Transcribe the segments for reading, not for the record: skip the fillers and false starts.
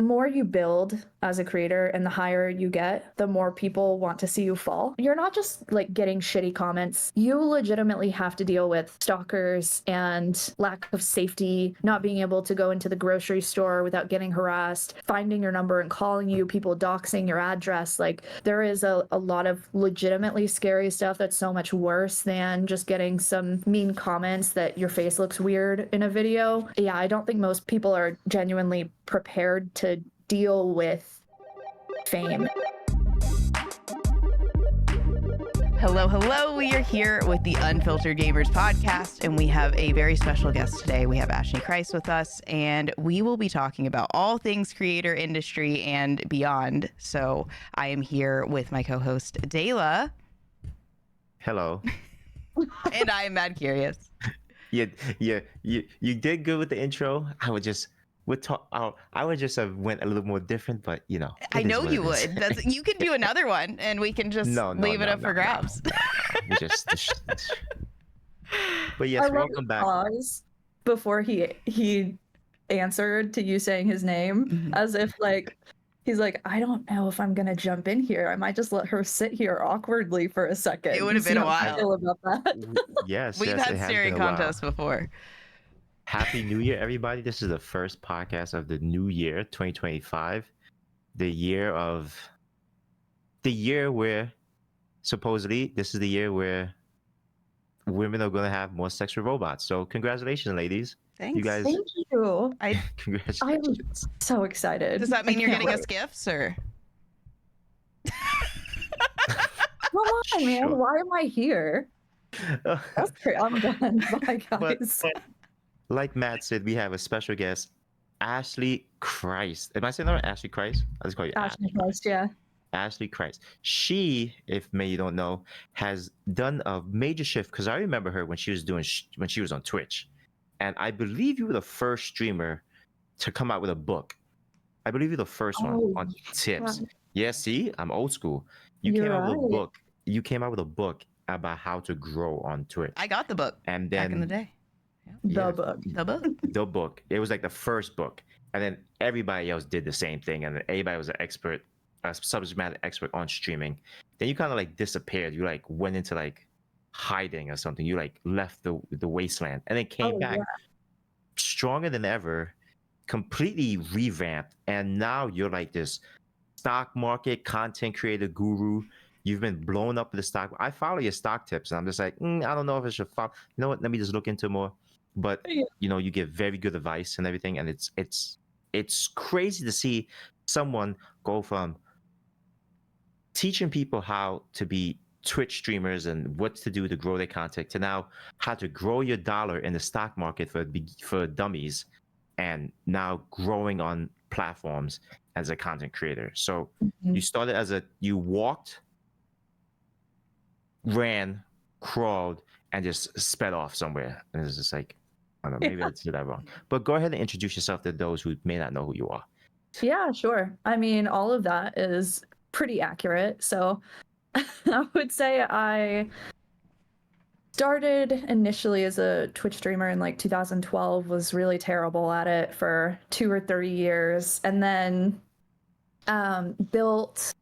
more you build as a creator and the higher you get, the more people want to see you fall. You're not just like getting shitty comments. You legitimately have to deal with stalkers and lack of safety, not being able to go into the grocery store without getting harassed, finding your number and calling you, people doxing your address. Like there is a lot of legitimately scary stuff that's so much worse than just getting some mean comments that your face looks weird in a video. Yeah, I don't think most people are genuinely prepared to deal with fame. Hello. We are here with the Unfiltered Gamers podcast, and we have a very special guest today. We have Ashnichrist with us, and we will be talking about all things creator industry and beyond. So I am here with my co-host, Dayla. Hello. And I am mad curious. You did good with the intro. I would just have went a little more different, but you know. I know you would. You can do another one, and we can just leave it up for grabs. But yes, welcome back. Pause before he answered to you saying his name, as if like he's like, I don't know if I'm gonna jump in here. I might just let her sit here awkwardly for a second. It would have been a while. I feel about that. Yes, we've had staring contests before. Happy New Year, everybody. This is the first podcast of the new year, 2025. The year where supposedly this is the year where women are going to have more sex with robots. So congratulations, ladies. Thanks. You guys. Thank you. Congratulations. I'm so excited. Does that mean you're getting us gifts or? Come on, man. Sure. Why am I here? That's great. I'm done. Bye, guys. But like Matt said, we have a special guest, Ashnichrist. Am I saying that right? Ashnichrist? I'll just call you Ashnichrist, yeah. Ashnichrist. She, if many don't know, has done a major shift because I remember her when she was on Twitch, and I believe you were the first streamer to come out with a book. I believe you're the first one on tips. Yeah, see, I'm old school. You came out with a book. You came out with a book about how to grow on Twitch. I got the book and then, back in the day. The book. It was like the first book, and then everybody else did the same thing, and then everybody was an expert, a subject matter expert on streaming. Then you kind of like disappeared. You like went into like hiding or something. You like left the wasteland, and then came back stronger than ever, completely revamped, and now you're like this stock market content creator guru. You've been blown up with the stock. I follow your stock tips, and I'm just like, I don't know if I should follow. You know what? Let me just look into more. But you know, you give very good advice and everything, and it's crazy to see someone go from teaching people how to be Twitch streamers and what to do to grow their content to now how to grow your dollar in the stock market for dummies, and now growing on platforms as a content creator. So you started you walked, ran, crawled, and just sped off somewhere. And it's just like, I don't know, maybe I did that wrong. But go ahead and introduce yourself to those who may not know who you are. Yeah, sure. I mean, all of that is pretty accurate. So I would say I started initially as a Twitch streamer in like 2012, was really terrible at it for 2 or 3 years, and then built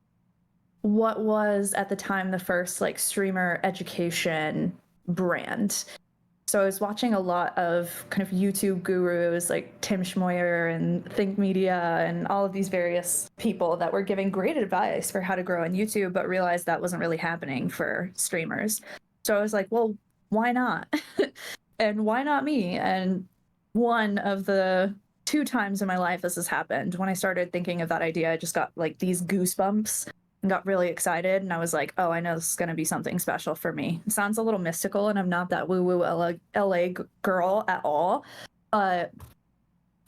what was at the time the first like streamer education brand. So I was watching a lot of kind of YouTube gurus like Tim Schmoyer and Think Media and all of these various people that were giving great advice for how to grow on YouTube, but realized that wasn't really happening for streamers. So I was like, well, why not? And why not me? And one of the 2 times in my life this has happened. When I started thinking of that idea, I just got like these goosebumps and got really excited, and I was like, oh, I know this is going to be something special for me. It sounds a little mystical, and I'm not that woo-woo LA girl at all, but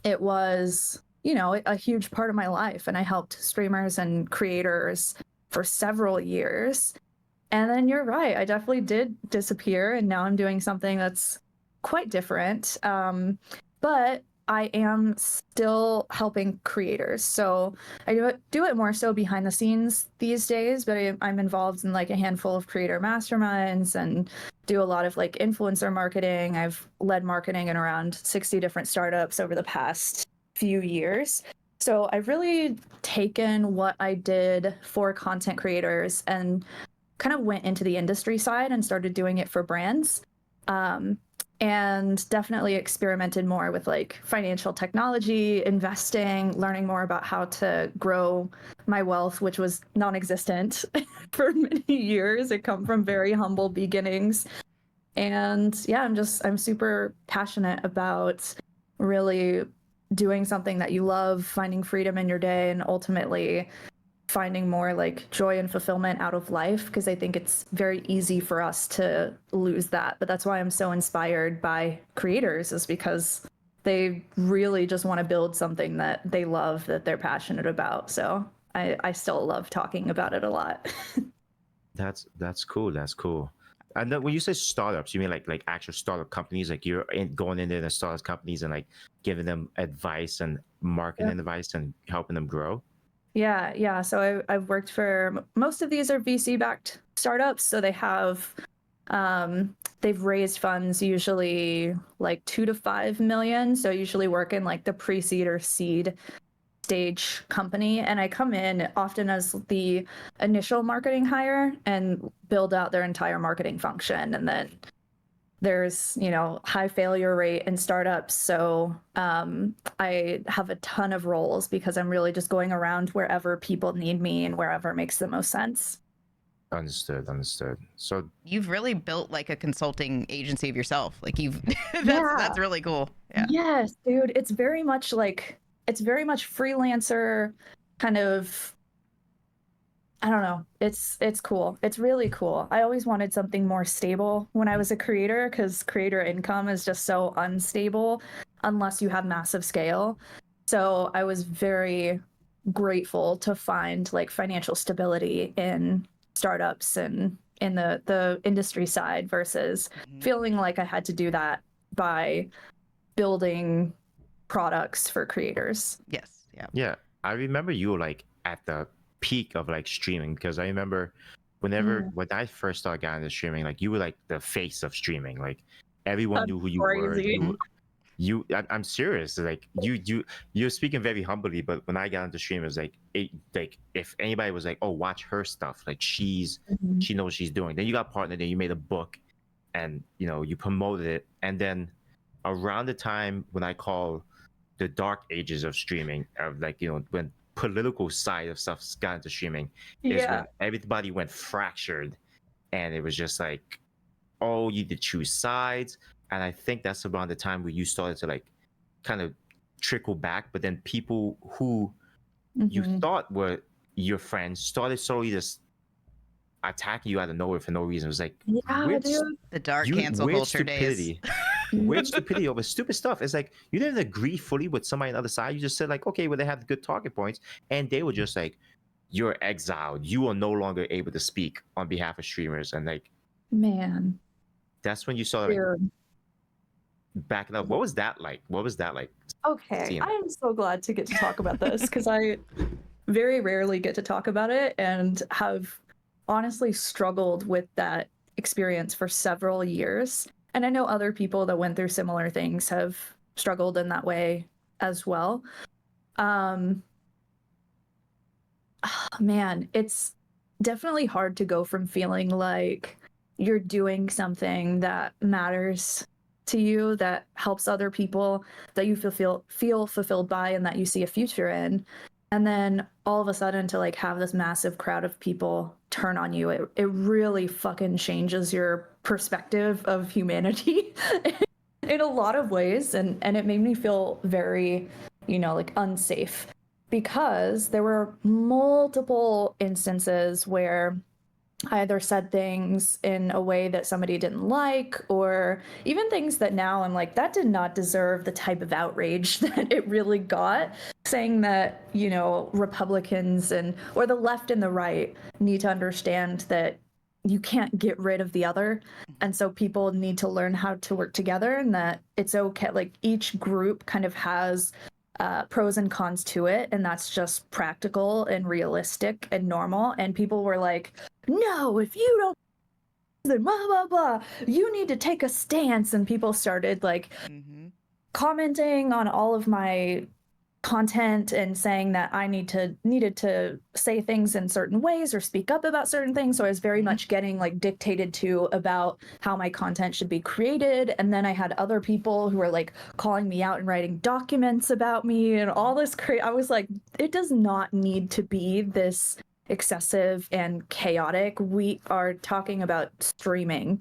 it was, you know, a huge part of my life, and I helped streamers and creators for several years. And then you're right, I definitely did disappear, and now I'm doing something that's quite different, but I am still helping creators. So I do it more so behind the scenes these days, but I'm involved in like a handful of creator masterminds and do a lot of like influencer marketing. I've led marketing in around 60 different startups over the past few years. So I've really taken what I did for content creators and kind of went into the industry side and started doing it for brands. Um, and definitely experimented more with like financial technology, investing, learning more about how to grow my wealth, which was non-existent for many years. It come from very humble beginnings. And yeah, I'm super passionate about really doing something that you love, finding freedom in your day, and ultimately finding more like joy and fulfillment out of life, because I think it's very easy for us to lose that. But that's why I'm so inspired by creators, is because they really just want to build something that they love, that they're passionate about. So I still love talking about it a lot. That's cool. That's cool. And then when you say startups, you mean like actual startup companies, like you're going in there the startup companies and like giving them advice and marketing advice and helping them grow? Yeah. So I've worked for, most of these are VC backed startups. So they've raised funds usually like 2 to 5 million. So usually work in like the pre-seed or seed stage company. And I come in often as the initial marketing hire and build out their entire marketing function. And then there's high failure rate in startups, so I have a ton of roles because I'm really just going around wherever people need me and wherever makes the most sense. Understood. So You've really built like a consulting agency of yourself. Like you've Yeah. that's really cool. Yeah. Yes, dude, it's very much freelancer kind of. I don't know. It's cool. It's really cool. I always wanted something more stable when I was a creator, because creator income is just so unstable unless you have massive scale. So I was very grateful to find like financial stability in startups and in the industry side, versus feeling like I had to do that by building products for creators. Yes. Yeah. yeah, I remember you were like at the peak of like streaming, because I remember when I first started getting into streaming, like you were like the face of streaming. Like everyone That's knew who you were. crazy. I'm serious. Like you're speaking very humbly, but when I got into streaming, it was like if anybody was like, oh, watch her stuff, like she knows what she's doing. Then you got partnered, then you made a book, and you promoted it, and then around the time when I call the dark ages of streaming, of like when political side of stuff got into streaming, is Yeah. when everybody went fractured, and it was just like, oh, you need to choose sides. And I think that's around the time where you started to like kind of trickle back, but then people who you Mhm. thought were your friends started slowly just attacking you out of nowhere for no reason. It was like, Yeah, which dude. The dark cancel culture days. weird stupidity over stupid stuff. It's like you didn't agree fully with somebody on the other side. You just said like, okay, well, they have good talking points, and they were just like, you're exiled. You are no longer able to speak on behalf of streamers, and like Man, that's when you started like dude. backing up. What was that like? What was that like? Okay, Seeing I that? am so glad to get to talk about this, because I very rarely get to talk about it and have honestly struggled with that experience for several years. And I know other people that went through similar things have struggled in that way as well. Um, Man, it's definitely hard to go from feeling like you're doing something that matters to you, that helps other people, that you feel fulfilled by, and that you see a future in, and then all of a sudden to like have this massive crowd of people turn on you. It really fucking changes your perspective of humanity in a lot of ways, and it made me feel very, like unsafe, because there were multiple instances where I either said things in a way that somebody didn't like, or even things that now I'm like, that did not deserve the type of outrage that it really got, saying that, Republicans or the left and the right need to understand that you can't get rid of the other. And so people need to learn how to work together, and that it's okay. Like each group kind of has pros and cons to it, and that's just practical and realistic and normal. And people were like, no, if you don't, then blah blah blah, you need to take a stance. And people started like commenting on all of my content and saying that I needed to say things in certain ways or speak up about certain things. So I was very much getting like dictated to about how my content should be created. And then I had other people who were like calling me out and writing documents about me and all this I was like, it does not need to be this excessive and chaotic. We are talking about streaming,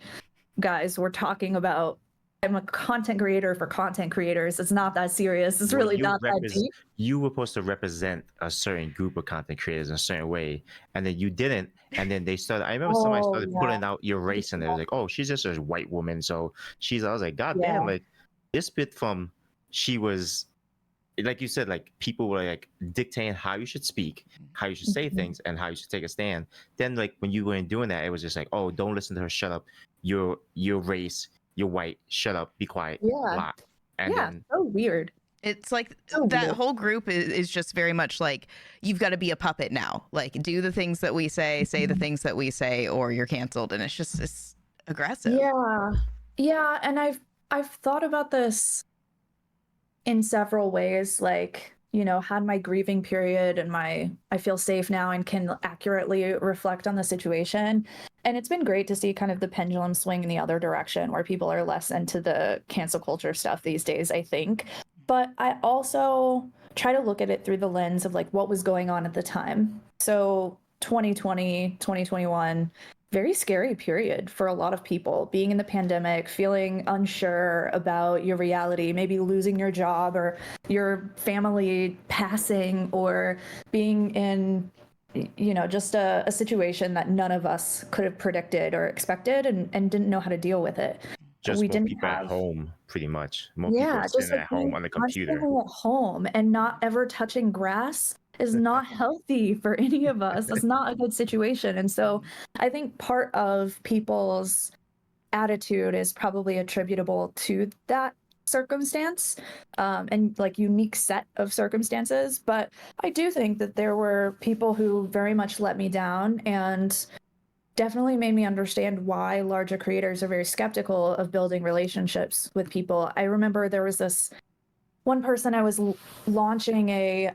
guys. We're talking about, I'm a content creator for content creators. It's not that serious. It's really not that deep. You were supposed to represent a certain group of content creators in a certain way, and then you didn't. And then they started. I remember somebody started pulling out your race, and they was like, "Oh, she's just a white woman." So I was like, "God damn!" Like this bit from she was, like you said, like people were like dictating how you should speak, how you should say things, and how you should take a stand. Then like when you weren't doing that, it was just like, "Oh, don't listen to her. Shut up. Your race. You're white. Shut up. Be quiet." Yeah. And then so weird. It's like that whole group is just very much like, you've got to be a puppet now. Like, do the things that we say the things that we say, or you're canceled. And it's aggressive. Yeah. And I've thought about this in several ways, like, you know, had my grieving period and I feel safe now and can accurately reflect on the situation. And it's been great to see kind of the pendulum swing in the other direction, where people are less into the cancel culture stuff these days, I think. But I also try to look at it through the lens of like what was going on at the time. So 2020, 2021, very scary period for a lot of people, being in the pandemic, feeling unsure about your reality, maybe losing your job or your family passing, or being in, you know, just a situation that none of us could have predicted or expected, and didn't know how to deal with it. just We more didn't people have, at home, pretty much. More people sitting at home on the computer. Constantly at home and not ever touching grass is not healthy for any of us. It's not a good situation. And so I think part of people's attitude is probably attributable to that circumstance, and like unique set of circumstances. But I do think that there were people who very much let me down and definitely made me understand why larger creators are very skeptical of building relationships with people. I remember there was this one person, I was launching a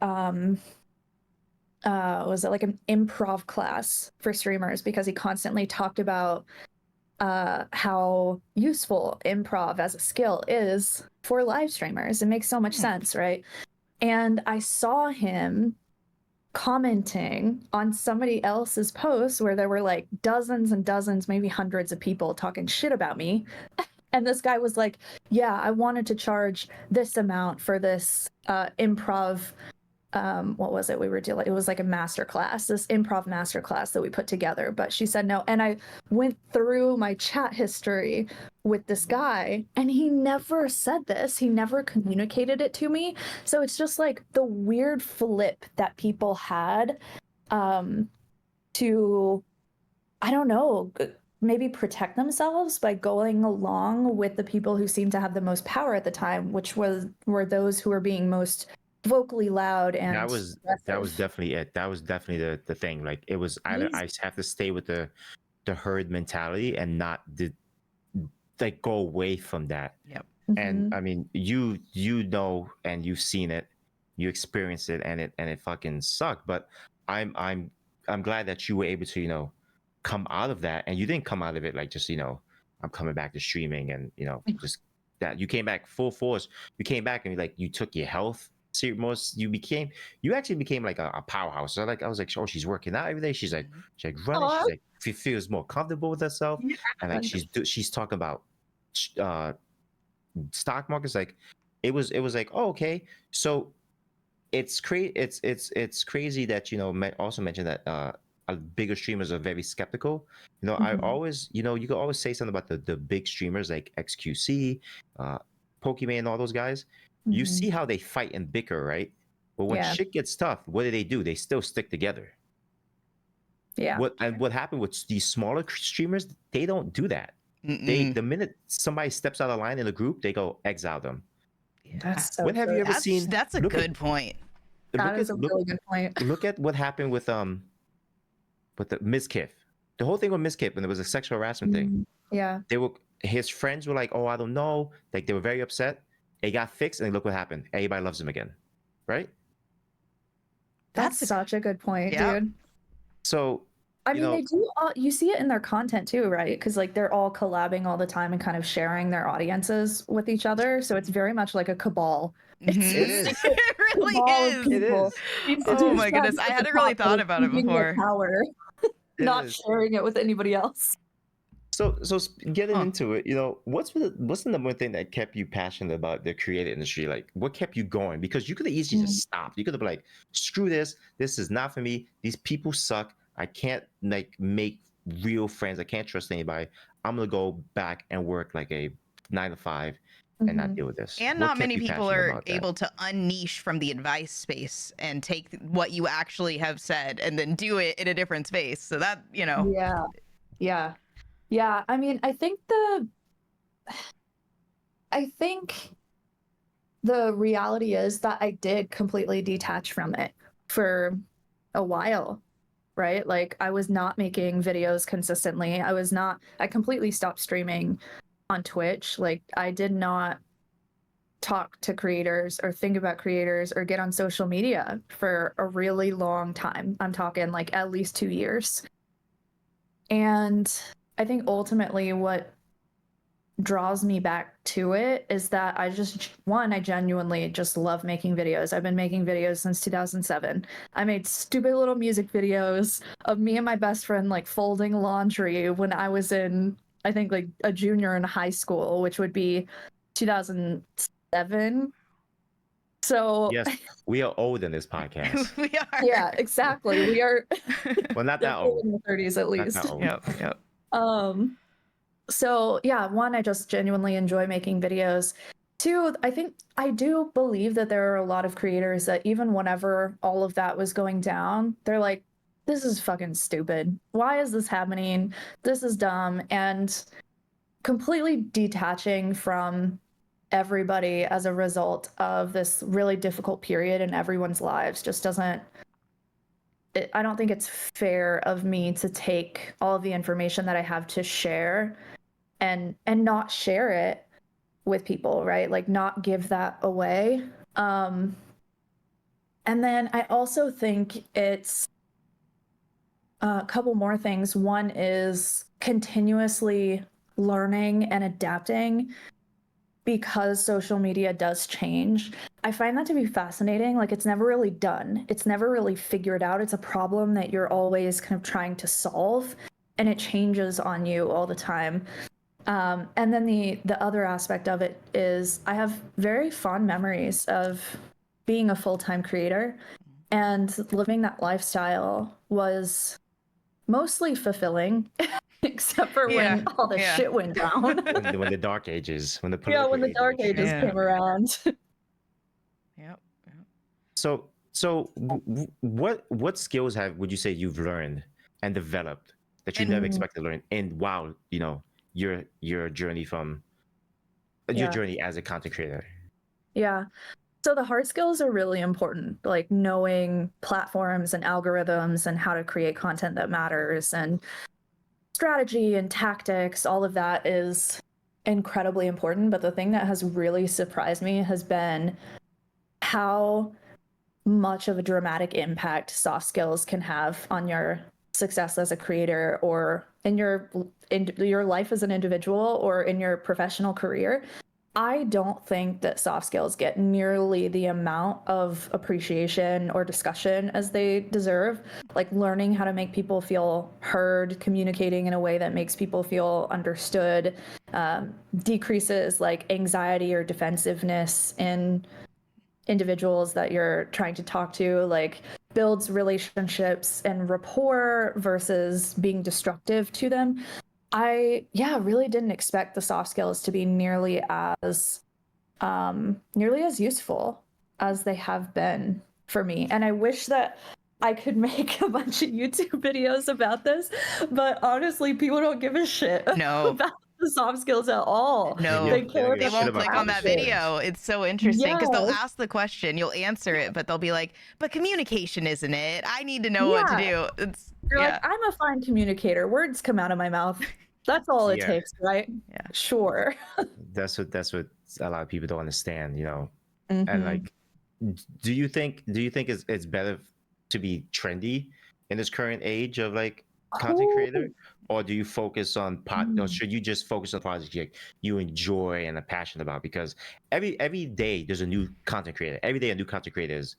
was it like an improv class for streamers, because he constantly talked about how useful improv as a skill is for live streamers. It makes so much sense, right? And I saw him commenting on somebody else's posts where there were like dozens and dozens, maybe hundreds of people talking shit about me. And this guy was like, yeah, I wanted to charge this amount for this improv. What was it we were doing? It was like a master class, this improv master class that we put together. But she said no. And I went through my chat history with this guy, and he never said this. He never communicated it to me. So it's just like the weird flip that people had to, I don't know, maybe protect themselves by going along with the people who seemed to have the most power at the time, which were those who were being most vocally loud. And that was definitely it. That was definitely the thing. Like it was either I have to stay with the herd mentality and not like go away from that. Yep. And I mean, you know, and you've seen it, you experienced it, and it fucking sucked. But I'm glad that you were able to, you know, come out of that, and you didn't come out of it like just, you know, I'm coming back to streaming, and you know, just that you came back full force. You came back and like you took your health serious. You actually became like a powerhouse. So like I was like, oh, she's working out every day. She's like running. She's like she feels more comfortable with herself, and like she's talking about stock markets. Like it was like, oh, okay. So it's crazy. It's crazy that, you know, also mentioned that bigger streamers are very skeptical. You know, I always, you know, you can always say something about the big streamers like XQC, Pokemon, and all those guys. You see how they fight and bicker, right? But when shit gets tough, what do? They still stick together. Yeah. What happened with these smaller streamers? They don't do that. The minute somebody steps out of line in a group, they go exile them. That's so when have you ever seen? That's a good point. That is a really good point. Look at what happened with the Ms. Kiff. The whole thing with Ms. Kiff, when there was a sexual harassment thing. Yeah. His friends were like, oh, I don't know. Like they were very upset. It got fixed, and look what happened. Everybody loves him again. right? That's such a good point, Yeah. dude. So I you mean, know, they do all, you see it in their content too, right? Because like they're all collabing all the time and kind of sharing their audiences with each other. So it's very much like a cabal. It's, Mhm. It it's is. like It a really cabal of is. It people. is. These Oh dudes my trying goodness, to I get the hadn't really top thought by about it keeping their before. power, It not is. sharing it with anybody else. So getting Huh. into it, you know, what's the number one thing that kept you passionate about the creative industry? Like, what kept you going? Because you could have easily just stopped. You could have been like, screw this. This is not for me. These people suck. I can't like make real friends. I can't trust anybody. I'm gonna go back and work like a 9 to 5 and not deal with this. And What not kept many you people passionate are about that? able to unniche from the advice space and take what you actually have said and then do it in a different space. So that, you know. Yeah. Yeah. Yeah. I mean, I think the reality is that I did completely detach from it for a while, right? Like I was not making videos consistently. I completely stopped streaming on Twitch. Like I did not talk to creators or think about creators or get on social media for a really long time. I'm talking like at least 2 years. And I think ultimately what draws me back to it is that I genuinely just love making videos. I've been making videos since 2007. I made stupid little music videos of me and my best friend like folding laundry when I was in, I think, like a junior in high school, which would be 2007. So Yes, we are old in this podcast. We are. yeah, exactly. We are Well, not that definitely old. in the 30s at Not that least. old. Yep. Um So yeah, one, I just genuinely enjoy making videos. Two, I think I do believe that there are a lot of creators that even whenever all of that was going down, they're like, this is fucking stupid. Why is this happening? This is dumb. And completely detaching from everybody as a result of this really difficult period in everyone's lives just doesn't I don't think it's fair of me to take all of the information that I have to share and not share it with people, right? Like not give that away. um and then I also think it's a couple more things. One is continuously learning and adapting because social media does change. I find that to be fascinating. Like it's never really done, it's never really figured out. It's a problem that you're always kind of trying to solve, and it changes on you all the time. And then the other aspect of it is I have very fond memories of being a full-time creator, and living that lifestyle was mostly fulfilling, except for when all the shit went down. When the dark ages, when the Yeah, political when the dark ages Yeah. came around. Yep. So what skills would you say you've learned and developed that you never And expected to learn in wow, you know, your journey from your yeah, journey as a content creator? yeah. So the hard skills are really important, like knowing platforms and algorithms and how to create content that matters, and strategy and tactics. All of that is incredibly important. But the thing that has really surprised me has been how much of a dramatic impact soft skills can have on your success as a creator, or in your life as an individual, or in your professional career. I don't think that soft skills get nearly the amount of appreciation or discussion as they deserve. Like learning how to make people feel heard, communicating in a way that makes people feel understood, decreases like anxiety or defensiveness in individuals that you're trying to talk to, like builds relationships and rapport versus being destructive to them. I really didn't expect the soft skills to be nearly as useful as they have been for me. And I wish that I could make a bunch of YouTube videos about this, but honestly, people don't give a shit No. about the soft skills at all. No, They care they about won't the click on that passion. video. It's so interesting because they'll Yes. ask the question, you'll answer it, but they'll be like, but communication isn't it? I need to know what to do. It's You're like, I'm a fine communicator. Words come out of my mouth. That's all it Yeah. takes, right? Yeah. Sure. That's what a lot of people don't understand, you know. Mhm. And like do you think it's better to be trendy in this current age of like content creator, or do you focus on or should you just focus on projects you enjoy and are passionate about? Because every day there's a new content creator. Every day a new content creator is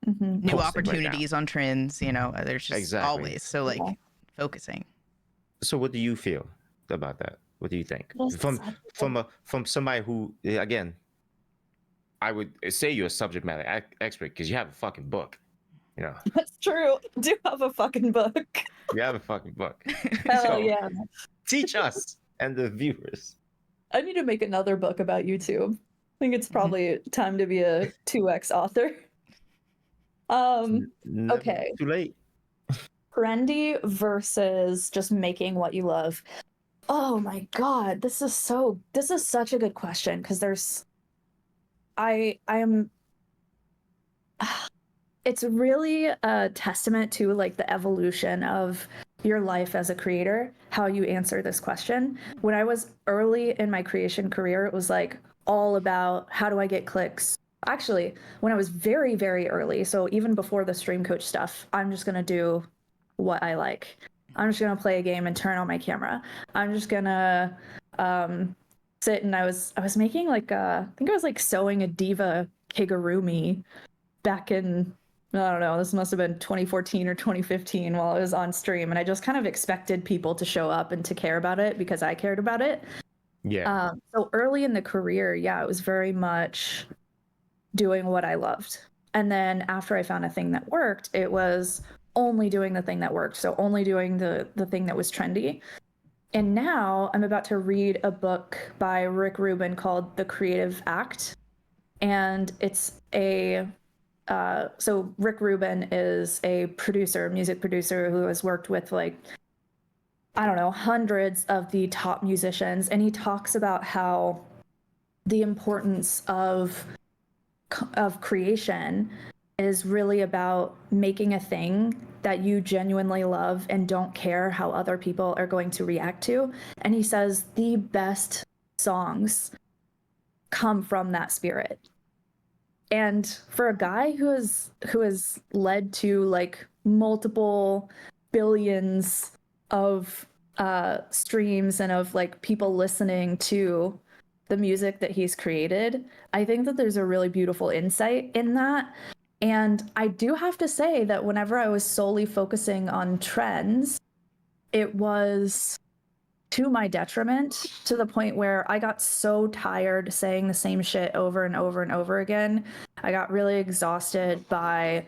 New posting right opportunities on trends, you know, there's just Exactly. always. So like focusing. So what do you feel about that? What do you think? From somebody who, again, I would say you're a subject matter expert because you have a fucking book, you know. That's true. I do have a fucking book. You have a fucking book. Hell So, yeah. teach us and the viewers. I need to make another book about YouTube. I think it's probably time to be a 2x author. Never Okay. Too late. Trendy versus just making what you love. Oh my god, this is such a good question because it's really a testament to like the evolution of your life as a creator, how you answer this question. When I was early in my creation career, it was like all about how do I get clicks. Actually, when I was very, very early, so even before the stream coach stuff, I'm just gonna do what I like. I'm just gonna play a game and turn on my camera. I'm just gonna sit, and I was making like I think I was like sewing a diva kigurumi back in, I don't know, this must have been 2014 or 2015 while I was on stream, and I just kind of expected people to show up and to care about it because I cared about it. Yeah. So early in the career, yeah, it was very much doing what I loved. And then after I found a thing that worked, it was only doing the thing that worked. So only doing the thing that was trendy. And now I'm about to read a book by Rick Rubin called The Creative Act. And it's so Rick Rubin is a producer, music producer who has worked with like, I don't know, hundreds of the top musicians. And he talks about how the importance of creation is really about making a thing that you genuinely love and don't care how other people are going to react to. And he says the best songs come from that spirit. And for a guy who has led to like multiple billions of streams and of like people listening to the music that he's created, I think that there's a really beautiful insight in that. And I do have to say that whenever I was solely focusing on trends, it was to my detriment, to the point where I got so tired saying the same shit over and over and over again. I got really exhausted by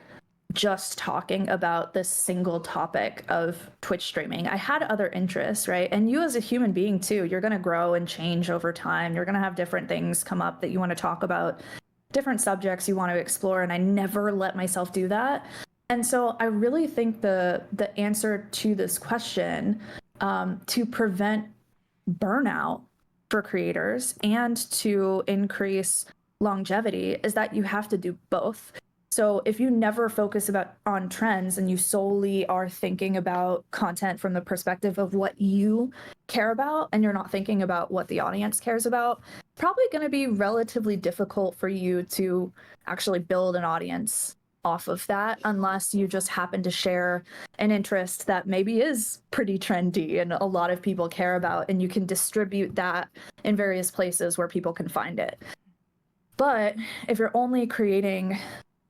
just talking about this single topic of Twitch streaming. I had other interests, right? And you as a human being too, you're going to grow and change over time. You're going to have different things come up that you want to talk about, different subjects you want to explore, and I never let myself do that. And so I really think the answer to this question, to prevent burnout for creators and to increase longevity, is that you have to do both. So if you never focus on trends and you solely are thinking about content from the perspective of what you care about, and you're not thinking about what the audience cares about, probably going to be relatively difficult for you to actually build an audience off of that, unless you just happen to share an interest that maybe is pretty trendy and a lot of people care about, and you can distribute that in various places where people can find it. But if you're only creating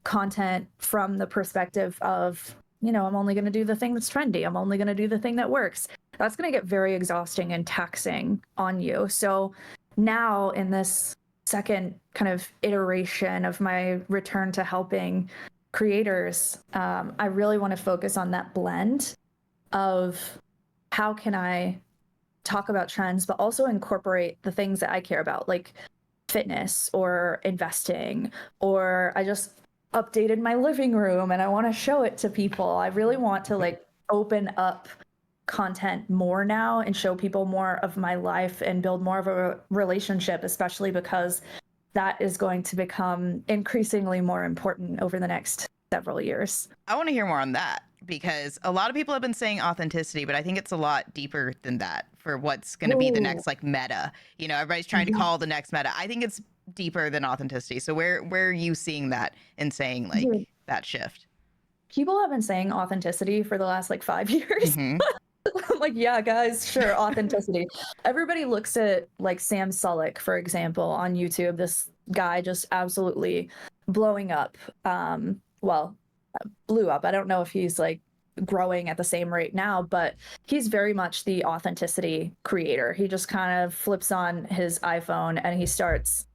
content from the perspective of, you know, I'm only going to do the thing that's trendy, I'm only going to do the thing that works, that's going to get very exhausting and taxing on you. So now in this second kind of iteration of my return to helping creators, I really want to focus on that blend of how can I talk about trends, but also incorporate the things that I care about, like fitness or investing, or I just updated my living room and I want to show it to people. I really want to like open up content more now and show people more of my life and build more of a relationship, especially because that is going to become increasingly more important over the next several years. I want to hear more on that, because a lot of people have been saying authenticity, but I think it's a lot deeper than that for what's going to be the next like meta. You know, everybody's trying to call the next meta. I think it's deeper than authenticity. So where are you seeing that and saying like Dude, that shift? people have been saying authenticity for the last like 5 years. Mhm. I'm like, yeah, guys, sure, authenticity. Everybody looks at like Sam Sulek, for example, on YouTube. This guy just absolutely blowing up. Well, blew up. I don't know if he's like growing at the same rate now, but he's very much the authenticity creator. He just kind of flips on his iPhone and he starts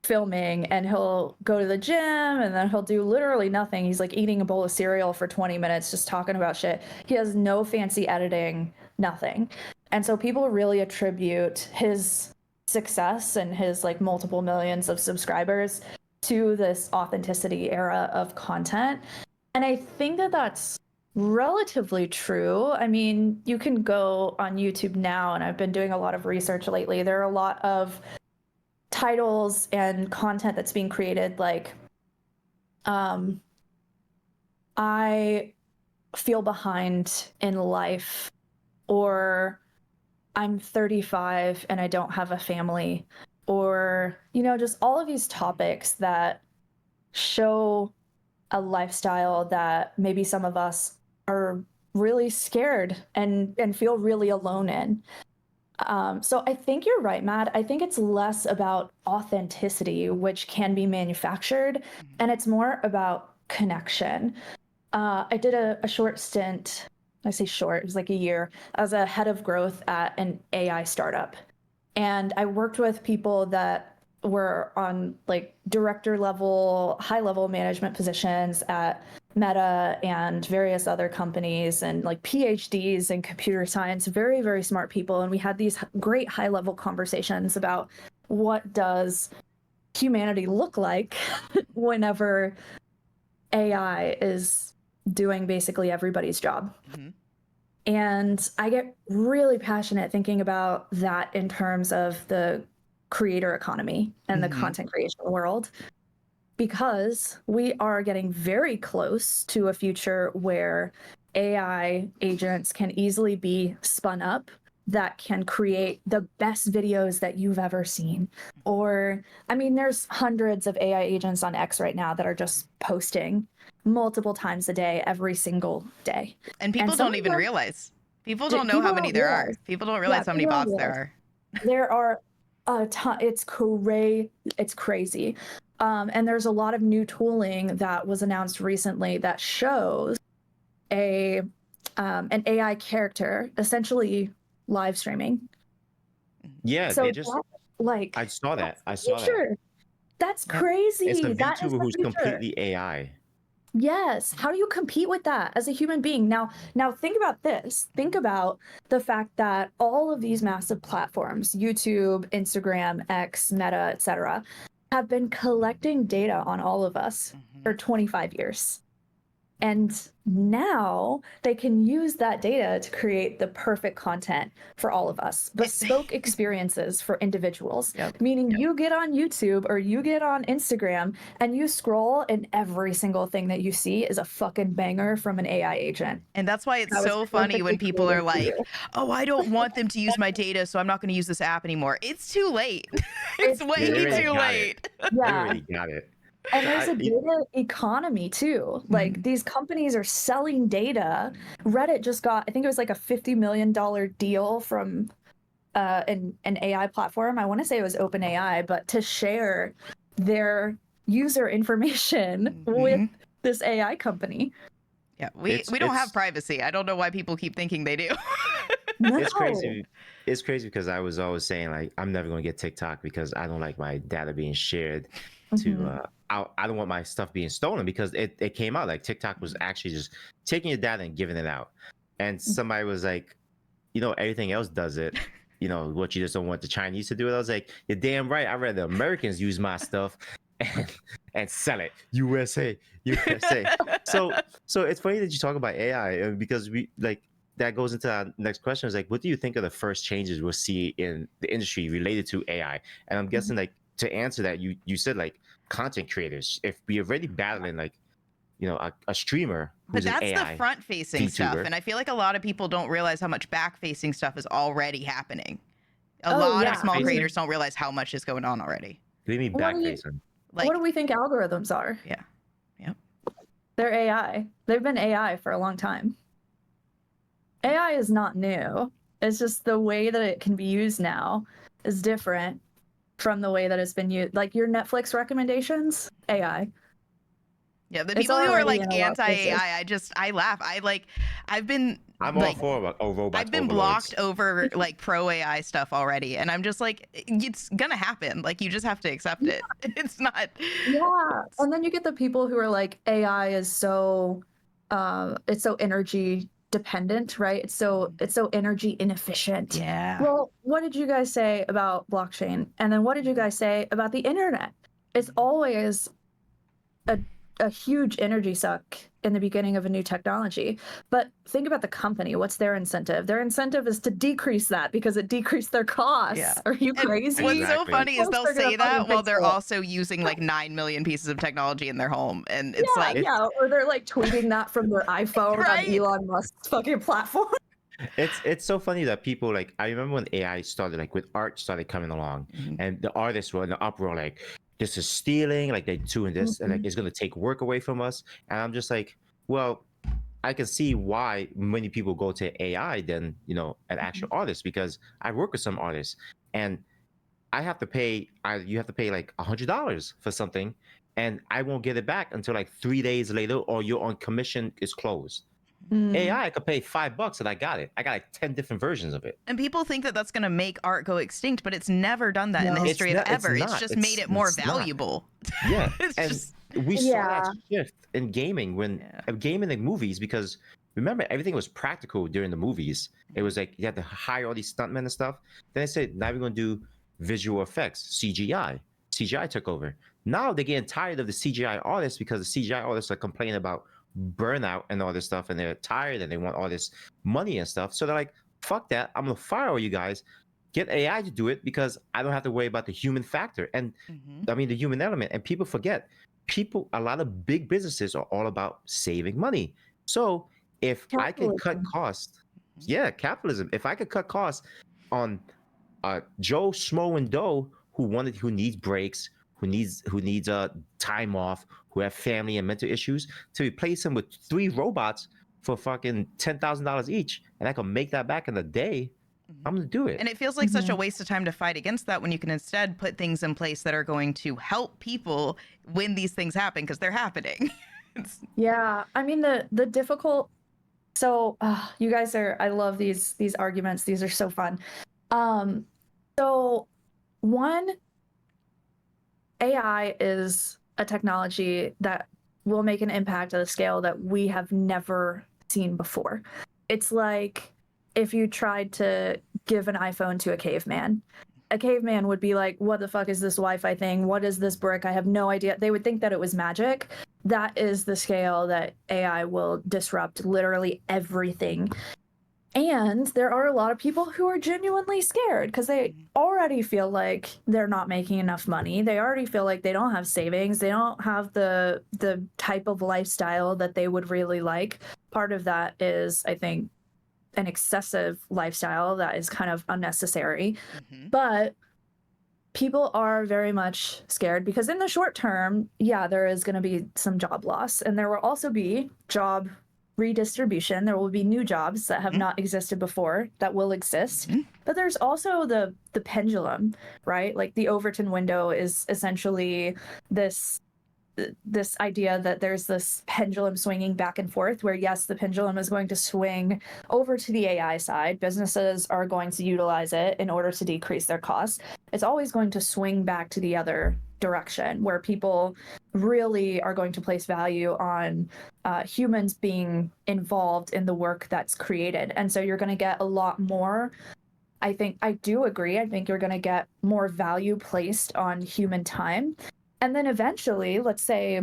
filming, and he'll go to the gym and then he'll do literally nothing. He's like eating a bowl of cereal for 20 minutes just talking about shit. He has no fancy editing, nothing. And so people really attribute his success and his like multiple millions of subscribers to this authenticity era of content. And I think that that's relatively true. I mean, you can go on YouTube now, and I've been doing a lot of research lately. There are a lot of titles and content that's being created like I feel behind in life, or I'm 35 and I don't have a family, or just all of these topics that show a lifestyle that maybe some of us are really scared and feel really alone in. So I think you're right, Matt. I think it's less about authenticity, which can be manufactured, and it's more about connection. I did a short stint. I say short, it was like a year, as a head of growth at an AI startup. And I worked with people that were on like director level, high level management positions at Meta and various other companies, and like PhDs in computer science, very, very smart people. And we had these great high level conversations about what does humanity look like whenever AI is doing basically everybody's job. Mm-hmm. And I get really passionate thinking about that in terms of the creator economy and the content creation world, because we are getting very close to a future where AI agents can easily be spun up that can create the best videos that you've ever seen. Or, I mean, there's hundreds of AI agents on X right now that are just posting multiple times a day, every single day. And people don't even realize. People don't know people how many don't there are. realize. People don't realize how many people don't bots there realize. are. There are a ton. It's crazy. And there's a lot of new tooling that was announced recently that shows an AI character essentially live streaming. Yeah, So they just that, like, I saw that. I that's saw the that. future. That's Yep. crazy. It's a That is VTuber the who's future. completely AI. Yes. How do you compete with that as a human being? Now think about this. Think about the fact that all of these massive platforms, YouTube, Instagram, X, Meta, etc., have been collecting data on all of us for 25 years. And now they can use that data to create the perfect content for all of us, bespoke experiences for individuals. Yep. Meaning you get on YouTube or you get on Instagram and you scroll, and every single thing that you see is a fucking banger from an AI agent. And that's why it's That was so funny when perfectly people are created for like, you. oh, I don't want them to use my data, so I'm not going to use this app anymore. It's too late. It's It's way They already too got late. They Yeah. already got it. And there's a I- data economy too. Like these companies are selling data. Reddit just got, I think it was like a $50 million deal from an AI platform. I want to say it was OpenAI, but to share their user information with this AI company. Yeah, we don't have privacy. I don't know why people keep thinking they do. No. It's crazy. It's crazy because I was always saying like I'm never gonna get TikTok because I don't like my data being shared to I don't want my stuff being stolen, because it came out like TikTok was actually just taking your data and giving it out. And somebody was like, everything else does it. What, you just don't want the Chinese to do it? I was like, you're damn right. I'd rather Americans use my stuff and sell it. USA. So it's funny that you talk about AI, because we like that goes into our next question, is like, what do you think are the first changes we'll see in the industry related to AI? And I'm guessing like to answer that, you said like content creators. If we are already battling like a streamer But who's an that's AI the front-facing stuff, VTuber. and I feel like a lot of people don't realize how much back-facing stuff is already happening. A Oh, lot yeah. of small Back-facing. creators don't realize how much is going on already. Leave me What do you- backfacing. Like, what do we think algorithms are? yeah. Yep. They're AI. They've been AI for a long time. AI is not new. It's just the way that it can be used now is different from the way that it's been used. Like your Netflix recommendations, AI. Yeah, the It's people who are already like in a lot of places. anti-AI, I laugh. I've been I'm like, all for robots. I've been overlords. blocked over like pro AI stuff already, and I'm just like, it's gonna happen. Like, you just have to accept it. It's not. Yeah. And then you get the people who are like, AI is so it's so energy dependent, right? It's so energy inefficient. Yeah. Well, what did you guys say about blockchain? And then what did you guys say about the internet? It's always a huge energy suck in the beginning of a new technology. But think about the company. What's their incentive? Their incentive is to decrease that because it decreased their costs. Yeah. Are you And crazy? what's so Exactly. funny is Of they'll course they're say gonna that fucking while fix they're it. also using like 9 million pieces of technology in their home, and it's like, Yeah, or they're like tweeting that from their iPhone Right? on Elon Musk's fucking platform. It's so funny that people like I remember when AI started, like with art started coming along, Mhm. and the artists were in the uproar like this is stealing, like they're doing this, and like it's gonna take work away from us. And I'm just like, well, I can see why many people go to AI than an actual artist, because I work with some artists and I have to pay you have to pay like $100 for something, and I won't get it back until like 3 days later, or your on commission is closed. AI, I could pay $5 and I got it. I got like 10 different versions of it. And people think that that's going to make art go extinct, but it's never done that in the No. history of ever. It's not. just made it more It's not. valuable. Yeah, It's and just we saw Yeah. that shift in gaming when gaming in movies, because remember everything was practical during the movies. It was like you had to hire all these stuntmen and stuff. Then they said now we're gonna do visual effects, CGI. CGI took over. Now they're getting tired of the CGI artists because the CGI artists are complaining about burnout and all this stuff, and they're tired and they want all this money and stuff. So they're like, fuck that, I'm gonna fire all you guys. Get AI to do it because I don't have to worry about the human factor. And I mean the human element. And people forget, a lot of big businesses are all about saving money. So if I can cut Capitalism. costs, capitalism. If I could cut costs on Joe Schmo and Doe who needs breaks, who needs time off, who have family and mental issues, to replace him with 3 robots for fucking $10,000 each, and I can make that back in a day, I'm gonna do it. And it feels like such a waste of time to fight against that when you can instead put things in place that are going to help people when these things happen, because they're happening. Yeah, I mean the difficult. So you guys are. I love these arguments. These are so fun. So one, AI is a technology that will make an impact at a scale that we have never seen before. It's like if you tried to give an iPhone to a caveman. A caveman would be like, what the fuck is this Wi-Fi thing? What is this brick? I have no idea. They would think that it was magic. That is the scale that AI will disrupt literally everything. And there are a lot of people who are genuinely scared because they already feel like they're not making enough money. They already feel like they don't have savings. They don't have the type of lifestyle that they would really like. Part of that is, I think, an excessive lifestyle that is kind of unnecessary. But people are very much scared because in the short term, yeah, there is going to be some job loss, and there will also be job redistribution. There will be new jobs that have not existed before that will exist. But there's also the pendulum, right? Like the Overton window is essentially this idea that there's this pendulum swinging back and forth where, yes, the pendulum is going to swing over to the AI side. Businesses are going to utilize it in order to decrease their costs. It's always going to swing back to the other direction where people really are going to place value on humans being involved in the work that's created. And so you're going to get a lot more. I do agree. I think you're going to get more value placed on human time. And then eventually, let's say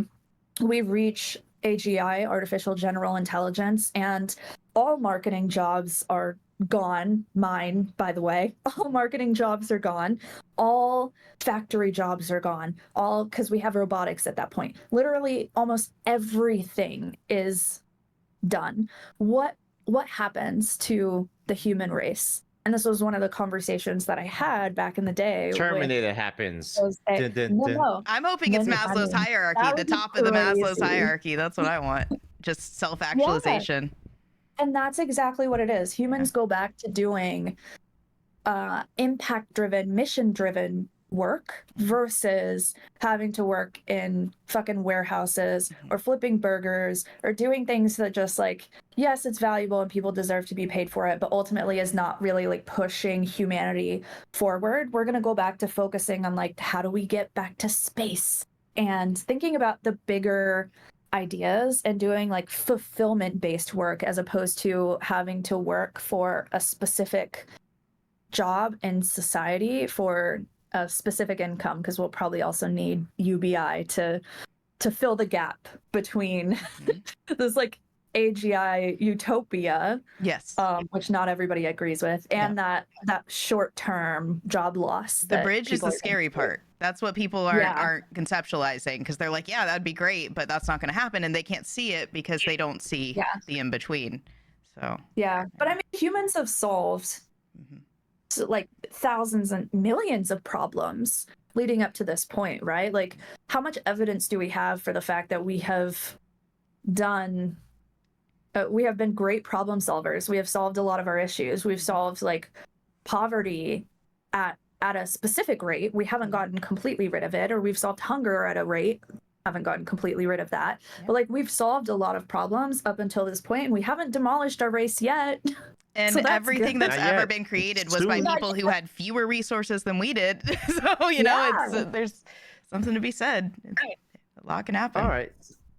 we reach AGI, artificial general intelligence, and all marketing jobs are gone. Mine, by the way, all marketing jobs are gone. All factory jobs are gone. All because we have robotics at that point. Literally, almost everything is done. What happens to the human race And this was one of the conversations that I had back in the day. Terminator happens. Dun, dun, No, dun. no. I'm hoping it's No, I Maslow's mean, hierarchy, that the would be top of the Maslow's crazy. hierarchy. That's what I want. Just self-actualization. And that's exactly what it is. Humans go back to doing impact-driven, mission-driven work versus having to work in fucking warehouses or flipping burgers or doing things that just like, yes, it's valuable and people deserve to be paid for it, but ultimately is not really like pushing humanity forward. We're going to go back to focusing on like, how do we get back to space and thinking about the bigger ideas and doing like fulfillment-based work as opposed to having to work for a specific job in society for a specific income, because we'll probably also need UBI to fill the gap between this like AGI utopia, Yes. which not everybody agrees with, and that short-term job loss. The bridge is the scary part. That's what people aren't conceptualizing, because they're like, yeah, that'd be great, but that's not going to happen, and they can't see it because they don't see the in between. So but I mean, humans have solved like thousands and millions of problems leading up to this point, right? Like, how much evidence do we have for the fact that we have done we have been great problem solvers? We have solved a lot of our issues. We've solved like poverty at a specific rate. We haven't gotten completely rid of it, or we've solved hunger at a rate, haven't gotten completely rid of that. But like, we've solved a lot of problems up until this point, and we haven't demolished our race yet. And So everything good. that's Not ever yet. been created It's was by soon. people who had fewer resources than we did. So, you know, it's there's something to be said. A lot can happen. All right.